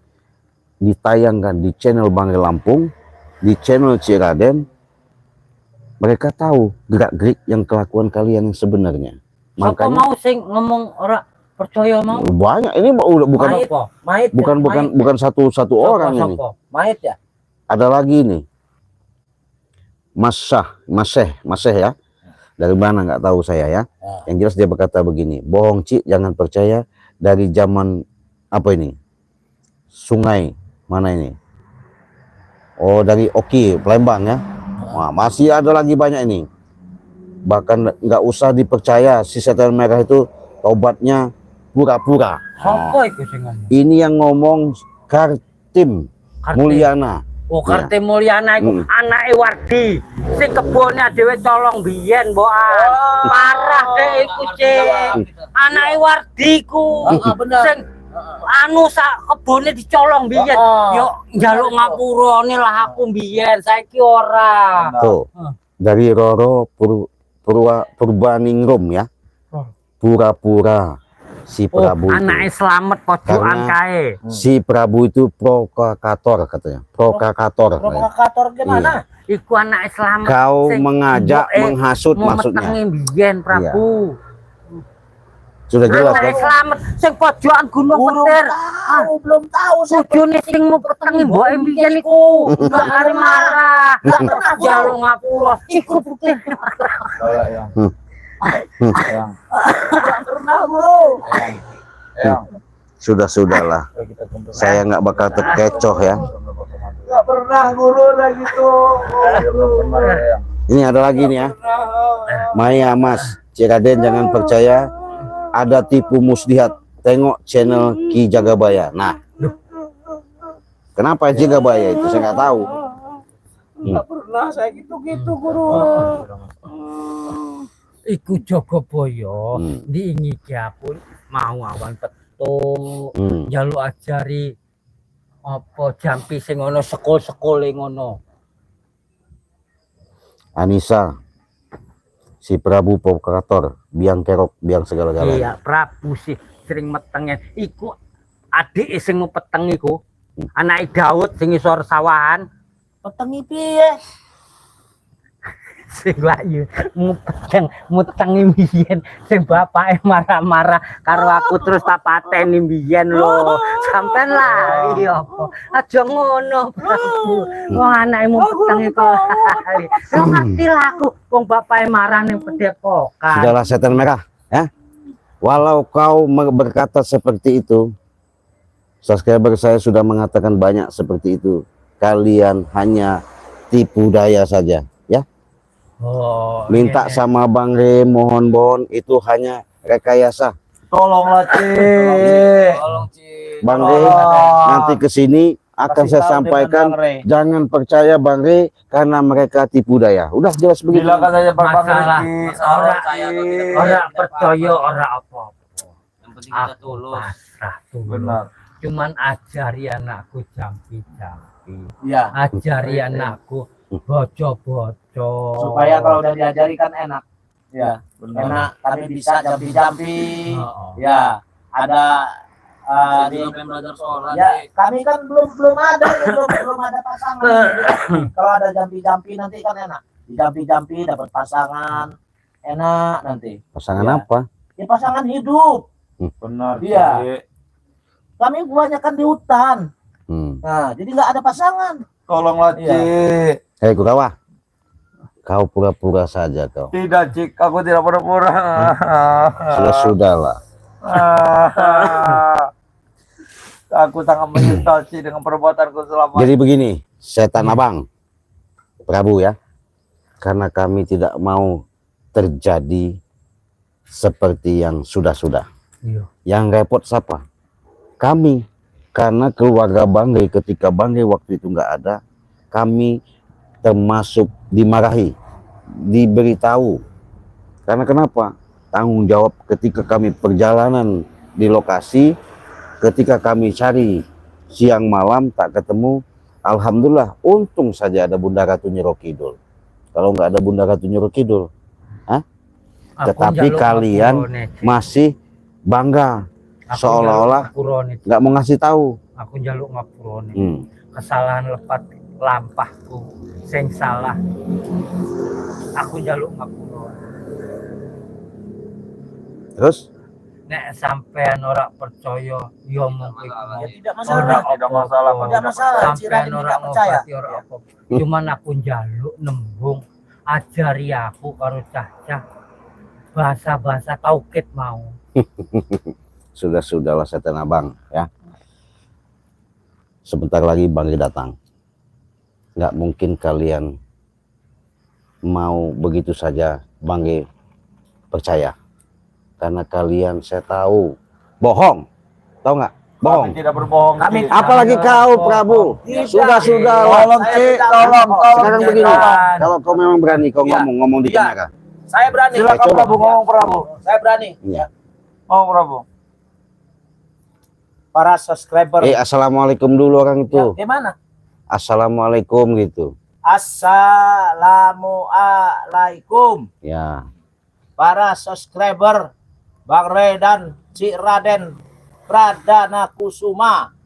ditayangkan di channel Bangi Lampung, di channel Ciraden. Mereka tahu gerak-gerik yang kelakuan kalian yang sebenarnya. Sapa Makanya mau sing ngomong ora percaya mau? banyak ini udah bukan Sapa? Mait. bukan satu orang ini. Sapa? Mait ya. Ada lagi nih, Maseh ya. Dari mana nggak tahu saya ya. Yang jelas dia berkata begini, bohong Cik, jangan percaya. Dari zaman apa ini? Sungai mana ini? Oh, dari Oki Palembang ya. Wah, masih ada lagi banyak ini. Bahkan nggak usah dipercaya si setan merah itu tobatnya pura-pura. Sopo iku sing ngomong? Ini yang ngomong Kartim Mulyana. Oh, Kartim Mulyana iku anake Wardi. Sing kebone dhewe colong biyen, Mbokan. Parah deh iku, Cik. Anake Wardi ku. Sing anu sak kebone dicolong biyen. Yo njaluk ngapurane lah aku biyen, saiki ora. Tuh. Dari Roro Purbaningrum ya. Pura-pura si Prabu itu. Anake slamet pojokan kae. Si Prabu itu provokator katanya. Provokator. Provokator gimana? Iku anake slamet. Kau sing mengajak, menghasut maksudnya. metengi biyen, Prabu. Sudah jelas Anake kan? slamet sing pojokan Gunung Petir. Belum tahu saya. Bojone sing metengi mboke biyen iku. Mbak Ari marah. Jaluk ngapura. Iku bukti. Pernah Guru. Sudahlah. Saya nggak bakal terkecoh ya. Nggak pernah Guru lah gitu. Ini ada lagi nih ya. Maya Mas, Ciraden jangan percaya ada tipu muslihat. Tengok channel Ki Jagabaya. Nah, kenapa Jagabaya itu saya nggak tahu. Nggak pernah saya gitu-gitu Guru. Iku Jagabaya diingi pun mau awan petung. Jaluk ajari apa jampi sing ngono sekol-sekole ngono. Anissa, si Prabu provokator, biang kerok, biang segala-galanya. Iya, Prabu sih sering metengnya. Iku adik sing peteng iku. Anake Daud sing isor sawahan. Petengi piye? Sing layu mutengi mbiyen sing bapake marah-marah karo aku terus tak pateni mbiyen lho. Sampeyan lah iya apa. Aja ngono, Prabu. Wong anake mutengi kok. Lu ngerti lah aku wong bapake marah ning Padepokan. Sudahlah setan merah, ya. Walau kau berkata seperti itu, subscriber saya sudah mengatakan banyak seperti itu. Kalian hanya tipu daya saja, ya. Oh, Minta iya. sama Bang Re, mohon itu hanya rekayasa. Tolonglah Cik. Tolong, Cik. Bang Re nanti ke sini akan saya sampaikan, jangan percaya Bang Re karena mereka tipu daya. Udah jelas begitu. Silakan saja Pak Bang Masalah Rizky. Masalah percaya atau tidak ora percaya, percaya Pak. ora apa-apa. Yang penting kita Aku tulus. pasrah tulus. Benar. Cuman ajari anakku jampi-jampi. Iya. Ajari anakku boco-boco. Supaya kalau udah diajari kan enak. Ya, Benar. enak. Kami bisa jampi-jampi. Oh. Ya, ada Saya di juga pengen belajar sholat, ya Cik. kami kan belum ada belum ada pasangan. Kalau ada jampi-jampi nanti kan enak. Jampi-jampi dapat pasangan enak nanti. Pasangan Ya. apa? Ya pasangan hidup. Benar. Iya. Cik. Kami kebanyakan di hutan. Nah, jadi nggak ada pasangan. Tolonglah Iya. Cik. Hei Kurawa, kau pura-pura saja kau. Tidak Cik, aku tidak pura-pura. Sudahlah. Aku sangat menyesal Cik dengan perbuatanku selama Jadi begini, setan abang, Prabu ya, karena kami tidak mau terjadi seperti yang sudah-sudah. Iya. Yang repot siapa? Kami, karena keluarga Bang Re ketika Bang Re waktu itu nggak ada, kami termasuk dimarahi, diberitahu. Karena kenapa? Tanggung jawab ketika kami perjalanan di lokasi, ketika kami cari siang malam tak ketemu. Alhamdulillah, untung saja ada Bunda Ratu Nyiro Kidul. Kalau nggak ada Bunda Ratu Nyiro Kidul, tetapi njaluk kalian ngapurone, Cik. masih bangga, Aku seolah-olah njaluk ngapurone, Cik. nggak mau ngasih tahu. Aku njaluk ngapurone. Hmm. Kesalahan lepat lampahku sing salah. Aku njaluk ngapurone. Terus Nek sampean ora percaya yo mung Masalah, iku. Cik. Tidak Ora masalah. Tidak masalah, apa-apa. Tidak masalah. Sampean Ciraden ora tidak percaya. ngobati ora apa. Cuman aku njaluk nembung ajari aku karo cah-cah bahasa-bahasa tauhid mau. sudahlah setan abang ya. Sebentar lagi Bang Re datang. Nggak mungkin kalian mau begitu saja Bang G percaya. Karena kalian saya tahu bohong. Tahu nggak? Bohong. Kami tidak berbohong. Kami- Cik. Apalagi kau Prabu. Tidak. Sudah. Tolong Saya Cik, tidak tolong. berbohong. Sekarang Tidak. begini. Kalau kau memang berani kau Iya. ngomong di Iya. kamera. Saya berani. Silakan coba. Prabu, ngomong Prabu. Saya berani. Iya. Ngomong Prabu. Para subscriber. Assalamualaikum dulu orang Ya, itu. gimana? Assalamualaikum gitu. Assalamualaikum Ya. para subscriber Bang Re dan Cik Raden Pradana Kusuma.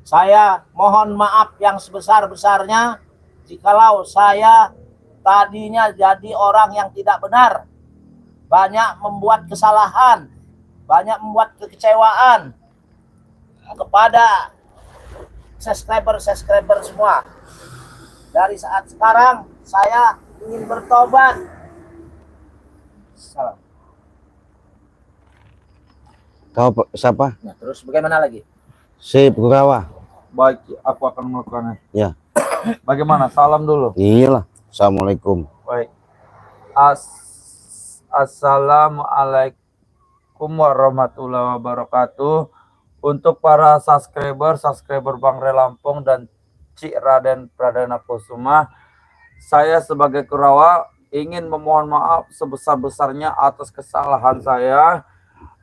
Saya mohon maaf yang sebesar-besarnya jikalau saya tadinya jadi orang yang tidak benar. Banyak membuat kesalahan, banyak membuat kekecewaan kepada subscriber semua. Dari saat sekarang saya ingin bertobat. Salam. Kau siapa? Nah, terus bagaimana lagi? Sip Kurawa. Baik, aku akan melakukannya. Ya. Bagaimana? Salam dulu. Iyalah. Assalamualaikum. Baik. Assalamualaikum warahmatullahi wabarakatuh. Untuk para subscriber Bang Re Lampung dan Cik Raden Pradana Kusuma, saya sebagai Kurawa ingin memohon maaf sebesar-besarnya atas kesalahan saya,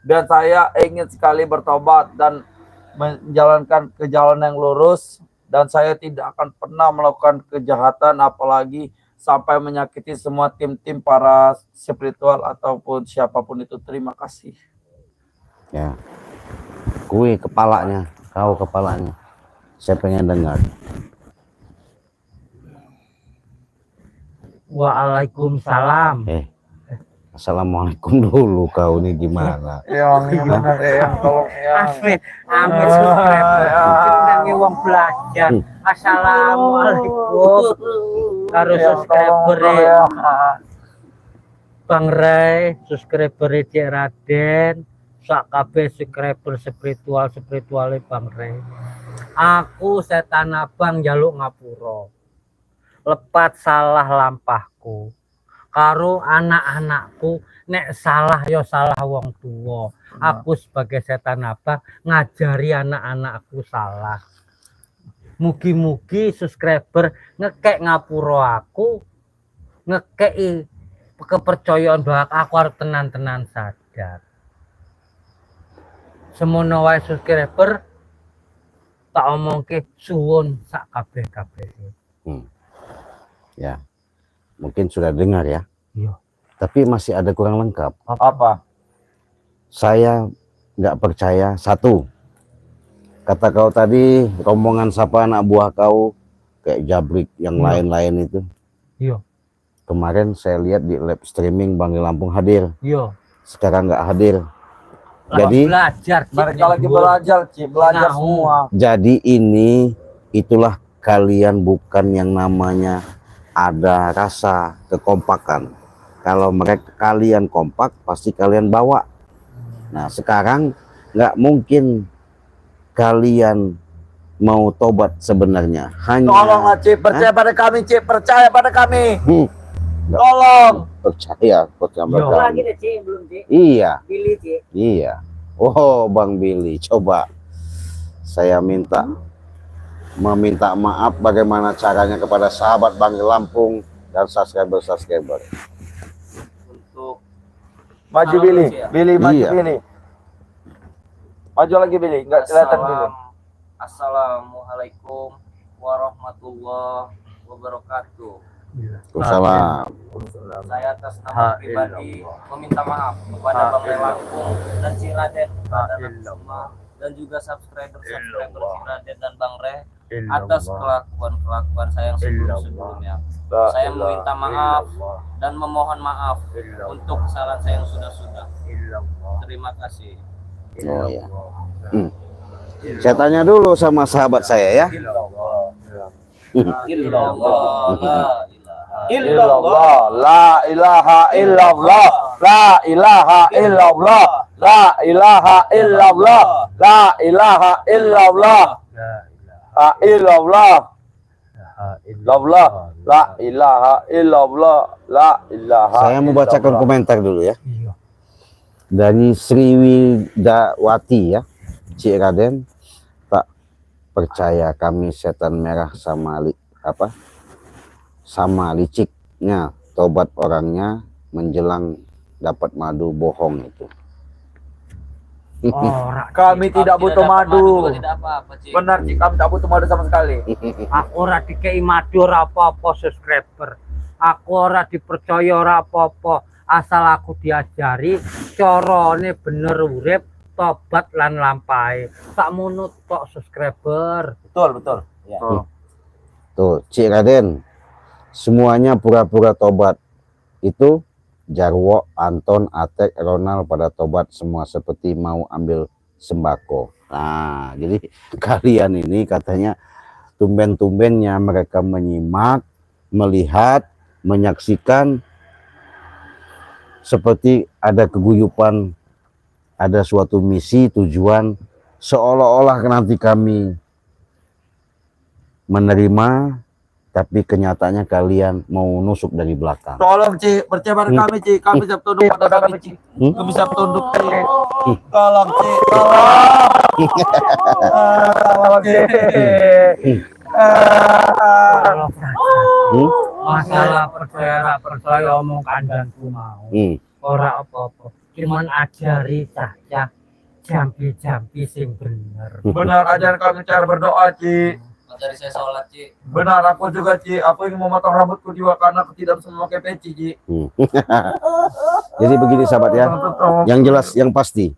dan saya ingin sekali bertobat dan menjalankan ke jalan yang lurus, dan saya tidak akan pernah melakukan kejahatan apalagi sampai menyakiti semua tim-tim para spiritual ataupun siapapun itu. Terima kasih. Ya. Kue kepalanya, kau kepalanya. Saya pengen dengar. Waalaikumsalam. Assalamualaikum dulu kau nih gimana? Yang benar yang tolong yang. Amin subscriber. Jenenge wong belajar. Assalamualaikum. Karo subscriber Bang Ray, subscriber Cik Raden, sak kabeh subscriber spiritual Bang Ray. Aku setan abang jaluk ngapura. Lepat salah lampahku. Karo anak-anakku nek salah ya salah wong tua. Aku sebagai setan abang ngajari anak-anakku salah. Mugi-mugi subscriber ngekek ngapura aku, ngekei kepercayaan bahwa aku harus tenan-tenan sadar. Semono wae subscriber tak omongke suwun sak kabeh-kabeh. Ya. Mungkin sudah dengar ya. Iya. Tapi masih ada kurang lengkap. Apa? Saya nggak percaya satu. Kata kau tadi rombongan siapa anak buah kau kayak Jabrik yang lain-lain itu. Iya. Kemarin saya lihat di live streaming Bang Re Lampung hadir. Iya. Sekarang nggak hadir. Jadi Jadi belajar. Mereka lagi belajar, Cik, belajar Nah, semua. Jadi itulah kalian bukan yang namanya ada rasa kekompakan. Kalau kalian kompak pasti kalian bawa. Nah sekarang nggak mungkin kalian mau tobat sebenarnya. Tolonglah Cik, percaya pada kami Cik, percaya pada kami. Nggak Tolong. percaya Yo. kami. deh, Cik, belum, Cik. Iya. Pilih, Cik. Iya. Oh, Bang Billy, coba saya meminta maaf bagaimana caranya kepada sahabat Bang Re Lampung dan subscriber. Untuk Maju Salam Billy, Cik, ya? Billy maju Iya. Billy. Maju lagi Billy, enggak kelihatan Billy. Assalamualaikum warahmatullahi wabarakatuh. Salam. Saya atas nama pribadi meminta maaf kepada Bang Re Lampung dan Cik Raden Pradana Kusuma dan juga subscriber Cik Raden dan Bang Re atas kelakuan saya yang sebelumnya. Saya meminta maaf dan memohon maaf untuk kesalahan saya yang sudah. Terima kasih. Oh ya. Saya tanya dulu sama sahabat saya ya. Illallah, la ilaha illallah, la ilaha illallah, la ilaha illallah, la ilaha illallah, la illallah, illallah, la ilaha illallah, la ilaha. Saya mau bacakan illallah. komentar dulu ya. Iya. Dari Sriwidawati ya. Cik Raden, tak percaya kami setan merah sama sama liciknya tobat orangnya menjelang dapat madu bohong itu. Ora, Kami tidak butuh dapat madu. juga tidak apa-apa, Cik. Benar, Cik, kami tidak butuh madu sama sekali. aku ora dikei madu ora apa-apa subscriber. Aku ora dipercaya ora apa-apa. Asal aku diajari carane bener urip, tobat lan lampahe. Sakmono tok subscriber. Betul, betul. Ya. Tuh. Tuh, Cik Raden, semuanya pura-pura tobat. Itu Jarwo, Anton, Atek, Ronald pada tobat semua seperti mau ambil sembako. Nah, jadi kalian ini katanya tumben-tumbennya mereka menyimak, melihat, menyaksikan seperti ada keguyupan, ada suatu misi, tujuan, seolah-olah nanti kami menerima, tapi kenyataannya kalian mau nusuk dari belakang. Tolong, Cik, percaya pada kami, Cik. Kami siap tunduk pada kami, Cik. Kami siap tunduk, Cik. Tolong, Cik. Tolong, Cik. Masalah percaya ora percaya omong kandangku mau. Ora apa-apa. Cuman ajari saja jampi-jampi sing bener. Benar, ajar kami cara berdoa, Cik. Dari saya sholat, Cik. Benar, aku juga, Cik. Aku ingin memotong rambutku juga karena aku tidak bisa memakai peci, Cik. Jadi begini sahabat ya, yang jelas, yang pasti,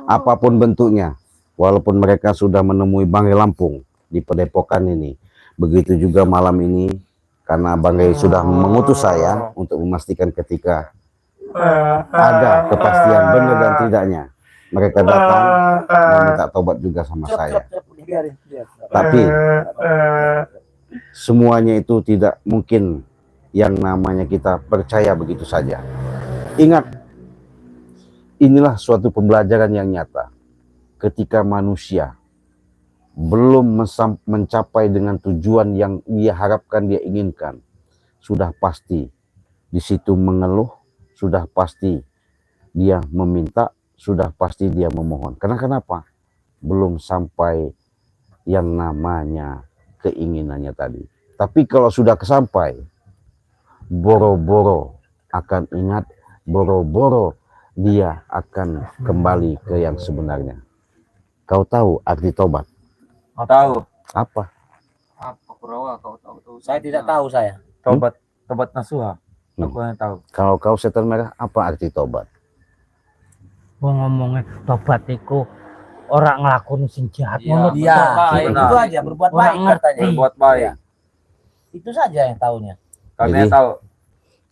apapun bentuknya, walaupun mereka sudah menemui Banggai Lampung di Padepokan ini, begitu juga malam ini, karena Banggai sudah mengutus saya untuk memastikan ketika ada kepastian benar dan tidaknya, mereka datang meminta tobat juga sama saya. Tapi semuanya itu tidak mungkin yang namanya kita percaya begitu saja. Ingat, inilah suatu pembelajaran yang nyata. Ketika manusia belum mencapai dengan tujuan yang dia harapkan, dia inginkan, sudah pasti di situ mengeluh, sudah pasti dia meminta, sudah pasti dia memohon. Karena kenapa? Belum sampai yang namanya keinginannya tadi. Tapi kalau sudah kesampai, boro-boro akan ingat, boro-boro dia akan kembali ke yang sebenarnya. Kau tahu arti tobat? Tahu. Apa? Apa Kurawa kau tahu? Saya tidak tahu saya. Tobat nasuha. Aku yang tahu. Kalau kau setan merah, apa arti tobat? Wong ngomongnya tobat iku orang ngelakoni sing jahat. Iya, Ngono Iya, tok. itu aja berbuat Orang baik katanya. Berbuat baik. Itu saja yang tahunya. Kami Jadi, yang tahu.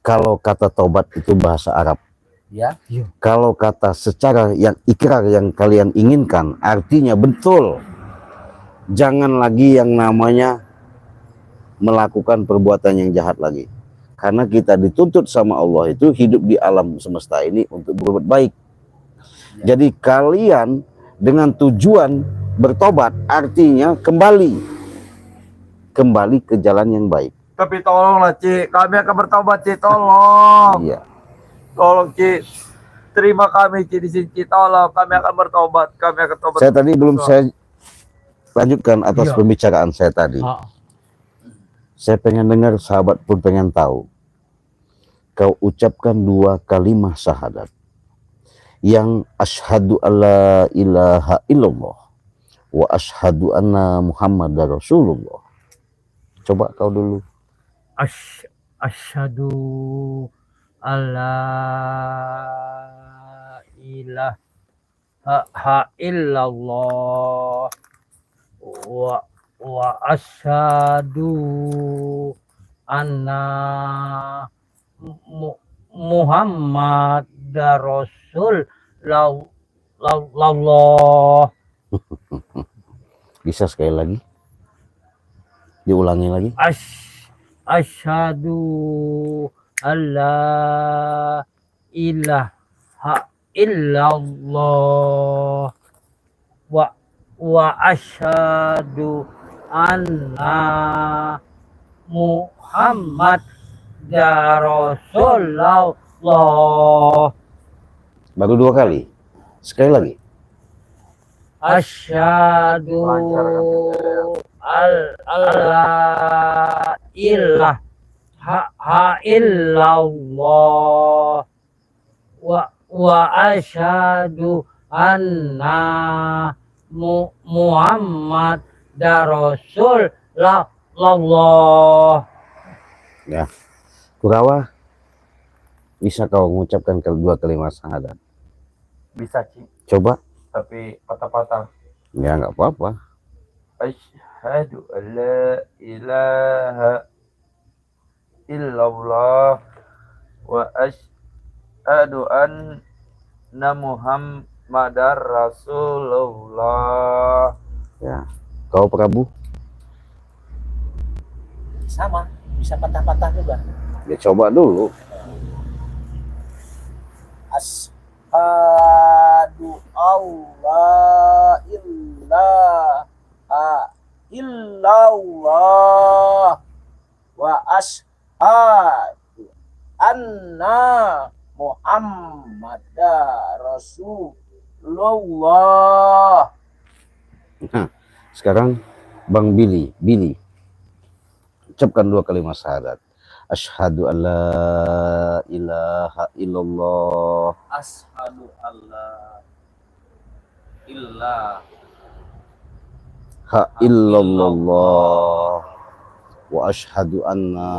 Kalau kata tobat itu bahasa Arab. Ya. Kalau kata secara yang ikrar yang kalian inginkan, artinya betul. Jangan lagi yang namanya melakukan perbuatan yang jahat lagi. Karena kita dituntut sama Allah itu hidup di alam semesta ini untuk berbuat baik. Jadi kalian dengan tujuan bertobat artinya kembali ke jalan yang baik. Tapi tolonglah, Cik. Kami akan bertobat, Cik. Tolong. Iya. Tolong, Cik. Terima kami, Cik, di sini, Cik. Tolong. Kami akan bertobat. Kami akan tobat. Saya tadi belum saya lanjutkan atas Iya. pembicaraan saya tadi. Saya pengen dengar, sahabat pun pengen tahu. Kau ucapkan 2 kalimat syahadat. Yang asyhadu alla ilaha illallah wa asyhadu anna Muhammadar Rasulullah. Coba kau dulu. Asyhadu alla ilaha illallah wa asyhadu anna Muhammadar Rasulullah. Bisa sekali lagi? Diulangi lagi. Asyhadu alla ilaha illallah wa asyhadu anna Muhammad ya Rasulullah. Baru 2 kali. Sekali lagi. Asyhadu alla ilaha illallah wa asyhadu anna Muhammad Rasulullah. Ya. Kurawa, bisa kau mengucapkan 2 kalimat syahadat? Bisa, Ci. Coba. Tapi patah-patah. Ya nggak apa-apa. Asyhadu an la ilaha illallah wa asyhadu anna Muhammadar Rasulullah. Ya. Kau Prabu? Sama, bisa patah-patah juga. Ya coba dulu. Asyhadu alla ilaha illallah wa asyhadu anna Muhammadar Rasulullah. Nah, sekarang Bang Billy, ucapkan 2 kalimat syahadat. Asyhadu an la ilaha illallah. Asyhadu alla ilaha Ha illallah. Wa asyhadu anna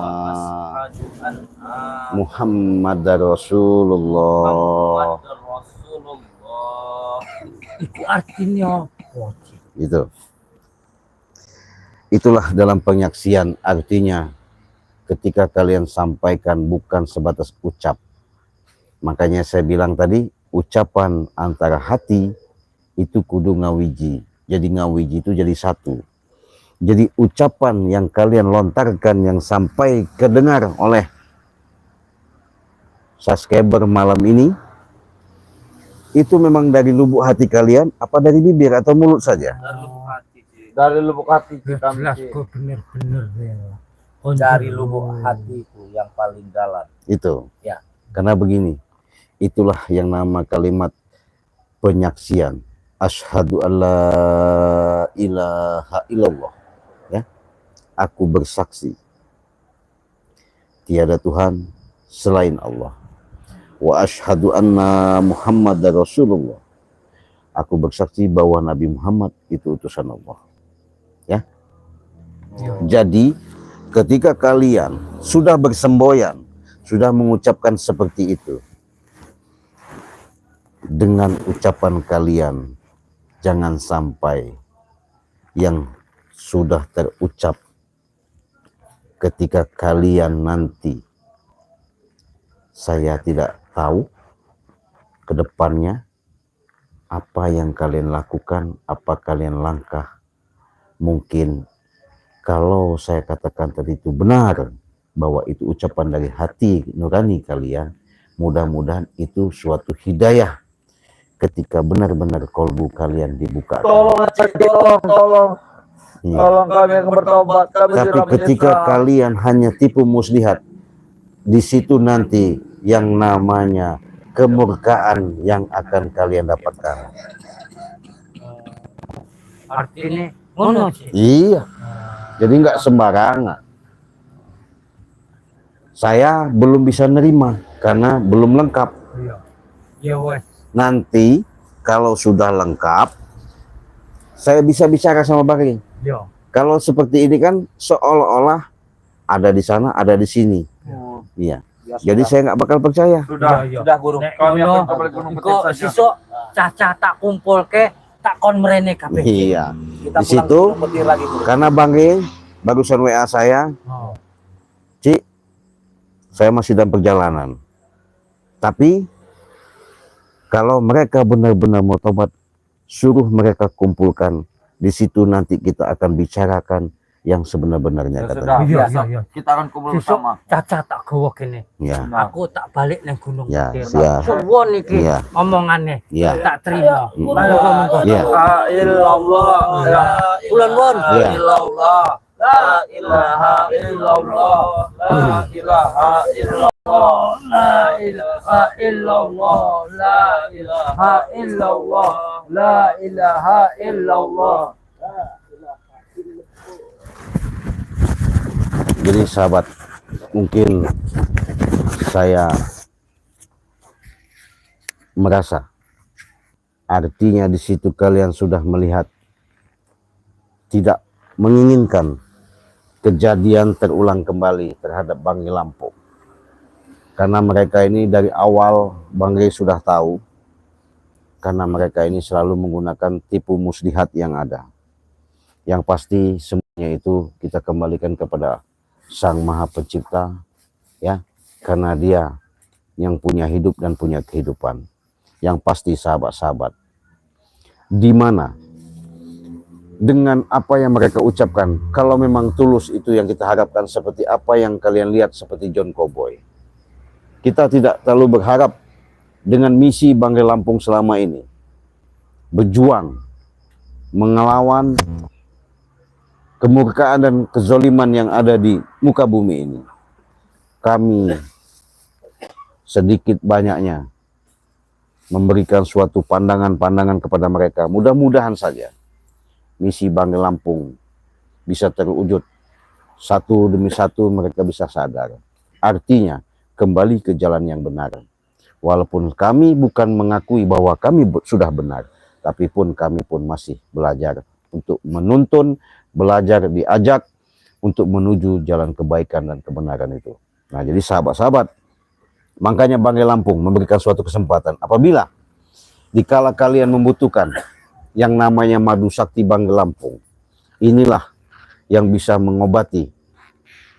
asyhadu anna Muhammadar Rasulullah. Muhammadar Rasulullah. Itu artinya apa? Itu. Itulah dalam penyaksian, artinya ketika kalian sampaikan bukan sebatas ucap. Makanya saya bilang tadi, ucapan antara hati itu kudu ngawiji. Jadi ngawiji itu jadi satu. Jadi ucapan yang kalian lontarkan yang sampai kedengar oleh subscriber malam ini, itu memang dari lubuk hati kalian, apa dari bibir atau mulut saja? Dari lubuk hati, Ci. Dari lubuk hati kita, Jelas Ci. kok bener-bener ya. Dari lubuk hatiku yang paling dalam. Itu. Ya. Karena begini, itulah yang nama kalimat penyaksian. Asyhadu alla ilaha illallah. Ya. Aku bersaksi tiada Tuhan selain Allah. Wa asyhadu anna Muhammadar Rasulullah. Aku bersaksi bahwa Nabi Muhammad itu utusan Allah. Ya. Jadi ketika kalian sudah bersemboyan, sudah mengucapkan seperti itu, dengan ucapan kalian jangan sampai yang sudah terucap ketika kalian nanti, saya tidak tahu ke depannya apa yang kalian lakukan, apa kalian langkah. Mungkin kalau saya katakan tadi itu benar, bahwa itu ucapan dari hati nurani kalian, mudah-mudahan itu suatu hidayah ketika benar-benar kolbu kalian dibuka. Tolong, tolong. Iya. Tolong kami yang bertobat. Kami Tapi sudah ketika menyesal. kalian hanya tipu muslihat, di situ nanti yang namanya kemurkaan yang akan kalian dapatkan. Artinya ngono sih. Iya. Jadi nggak sembarangan. Saya belum bisa nerima karena belum lengkap. Iya. Ya wes. Nanti kalau sudah lengkap, saya bisa bicara sama Bang. Yo. Kalau seperti ini kan seolah-olah ada di sana, ada di sini. Iya. Ya, Jadi sudah. saya nggak bakal percaya. Sudah guru. Nek Kami ngono, akan kembali gunung engko putih saja. sisuk caca tak kumpul ke tak kon mrene kabeh. Iya. Kita Di situ, pulang ke Petir lagi guru. karena Bang barusan WA saya, Oh. Ci, saya masih dalam perjalanan. Tapi kalau mereka benar-benar mau tobat, suruh mereka kumpulkan. Di situ nanti kita akan bicarakan yang sebenar-benarnya Ya kata sudah, Iya, besok iya. kita akan kumpul Besok bersama. Caca tak gawa kene. ya. Nah, Aku tak balik nang Gunung Ya, Petir. siap. Suwon iki Iya. omongannya. Iya. Tak terima. Monggo-monggo. Iya. la ilallah, la Bulan Won. ilaha Iya. illallah, la ilaha illallah, la ilaha illallah, la ilaha illallah, la ilaha illallah, la ilaha illallah. Jadi sahabat, mungkin saya merasa artinya di situ kalian sudah melihat tidak menginginkan kejadian terulang kembali terhadap Bang Rey Lampung. Karena mereka ini dari awal Bang Rey sudah tahu, karena mereka ini selalu menggunakan tipu muslihat yang ada. Yang pasti semuanya itu kita kembalikan kepada Sang Maha Pencipta, ya, karena Dia yang punya hidup dan punya kehidupan. Yang pasti sahabat-sahabat, di mana dengan apa yang mereka ucapkan, kalau memang tulus itu yang kita harapkan, seperti apa yang kalian lihat seperti John Cowboy, kita tidak terlalu berharap dengan misi Bang Rey Lampung selama ini berjuang melawan kemurkaan dan kezoliman yang ada di muka bumi ini. Kami sedikit banyaknya memberikan suatu pandangan-pandangan kepada mereka. Mudah-mudahan saja misi Bang Rey Lampung bisa terwujud. Satu demi satu mereka bisa sadar. Artinya kembali ke jalan yang benar. Walaupun kami bukan mengakui bahwa kami sudah benar, tapi pun kami pun masih belajar untuk menuntun, belajar diajak untuk menuju jalan kebaikan dan kebenaran itu. Nah, jadi sahabat-sahabat, makanya Bang Rey Lampung memberikan suatu kesempatan. Apabila dikala kalian membutuhkan yang namanya madu sakti Bang Rey Lampung, inilah yang bisa mengobati,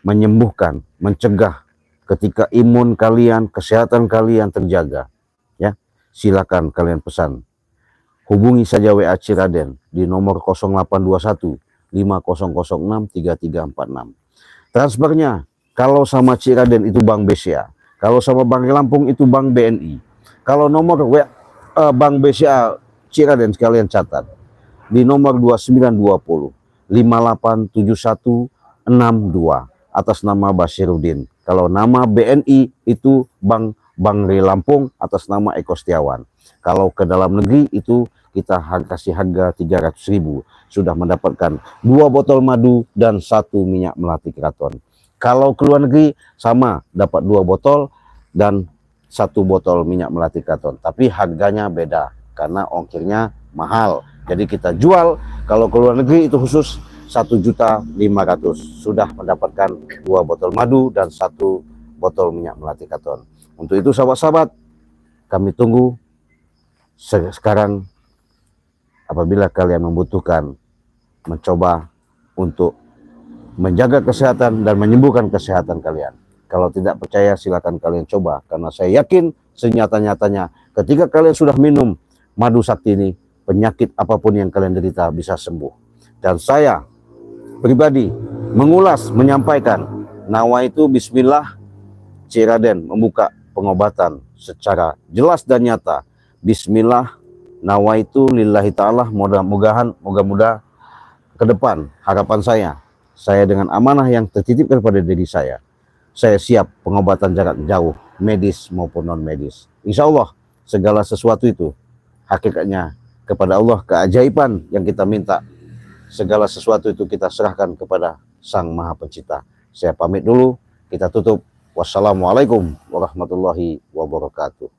menyembuhkan, mencegah ketika imun kalian, kesehatan kalian terjaga. Ya, silakan kalian pesan. Hubungi saja WA Ciraden di nomor 0821 5006 3346. Transfernya kalau sama Ciraden itu Bank BCA, kalau sama Bang Rey Lampung itu Bank BNI. Kalau nomor Bank BCA Ciraden sekalian catat di nomor 2920 587162 atas nama Basiruddin. Kalau nama BNI itu Bang Rey Lampung atas nama Eko Setiawan. Kalau ke dalam negeri itu kita kasih harga 300.000, sudah mendapatkan 2 botol madu dan 1 minyak melati keraton. Kalau ke luar negeri sama, dapat 2 botol dan 1 botol minyak melati keraton, tapi harganya beda karena ongkirnya mahal. Jadi kita jual kalau ke luar negeri itu khusus 1.500.000, sudah mendapatkan 2 botol madu dan 1 botol minyak melati keraton. Untuk itu sahabat-sahabat, kami tunggu sekarang. Apabila kalian membutuhkan mencoba untuk menjaga kesehatan dan menyembuhkan kesehatan kalian, kalau tidak percaya silakan kalian coba, karena saya yakin senyata-nyatanya ketika kalian sudah minum madu sakti ini, penyakit apapun yang kalian derita bisa sembuh. Dan saya pribadi mengulas, menyampaikan, nawaitu bismillah, Ciraden membuka pengobatan secara jelas dan nyata. Bismillah, nawaitu lillahi ta'ala, moga-moga ke depan harapan saya dengan amanah yang tertitipkan pada diri saya siap pengobatan jarak jauh, medis maupun non medis. Insya Allah segala sesuatu itu hakikatnya kepada Allah, keajaiban yang kita minta, segala sesuatu itu kita serahkan kepada Sang Maha Pencipta. Saya pamit dulu, kita tutup. Wassalamualaikum warahmatullahi wabarakatuh.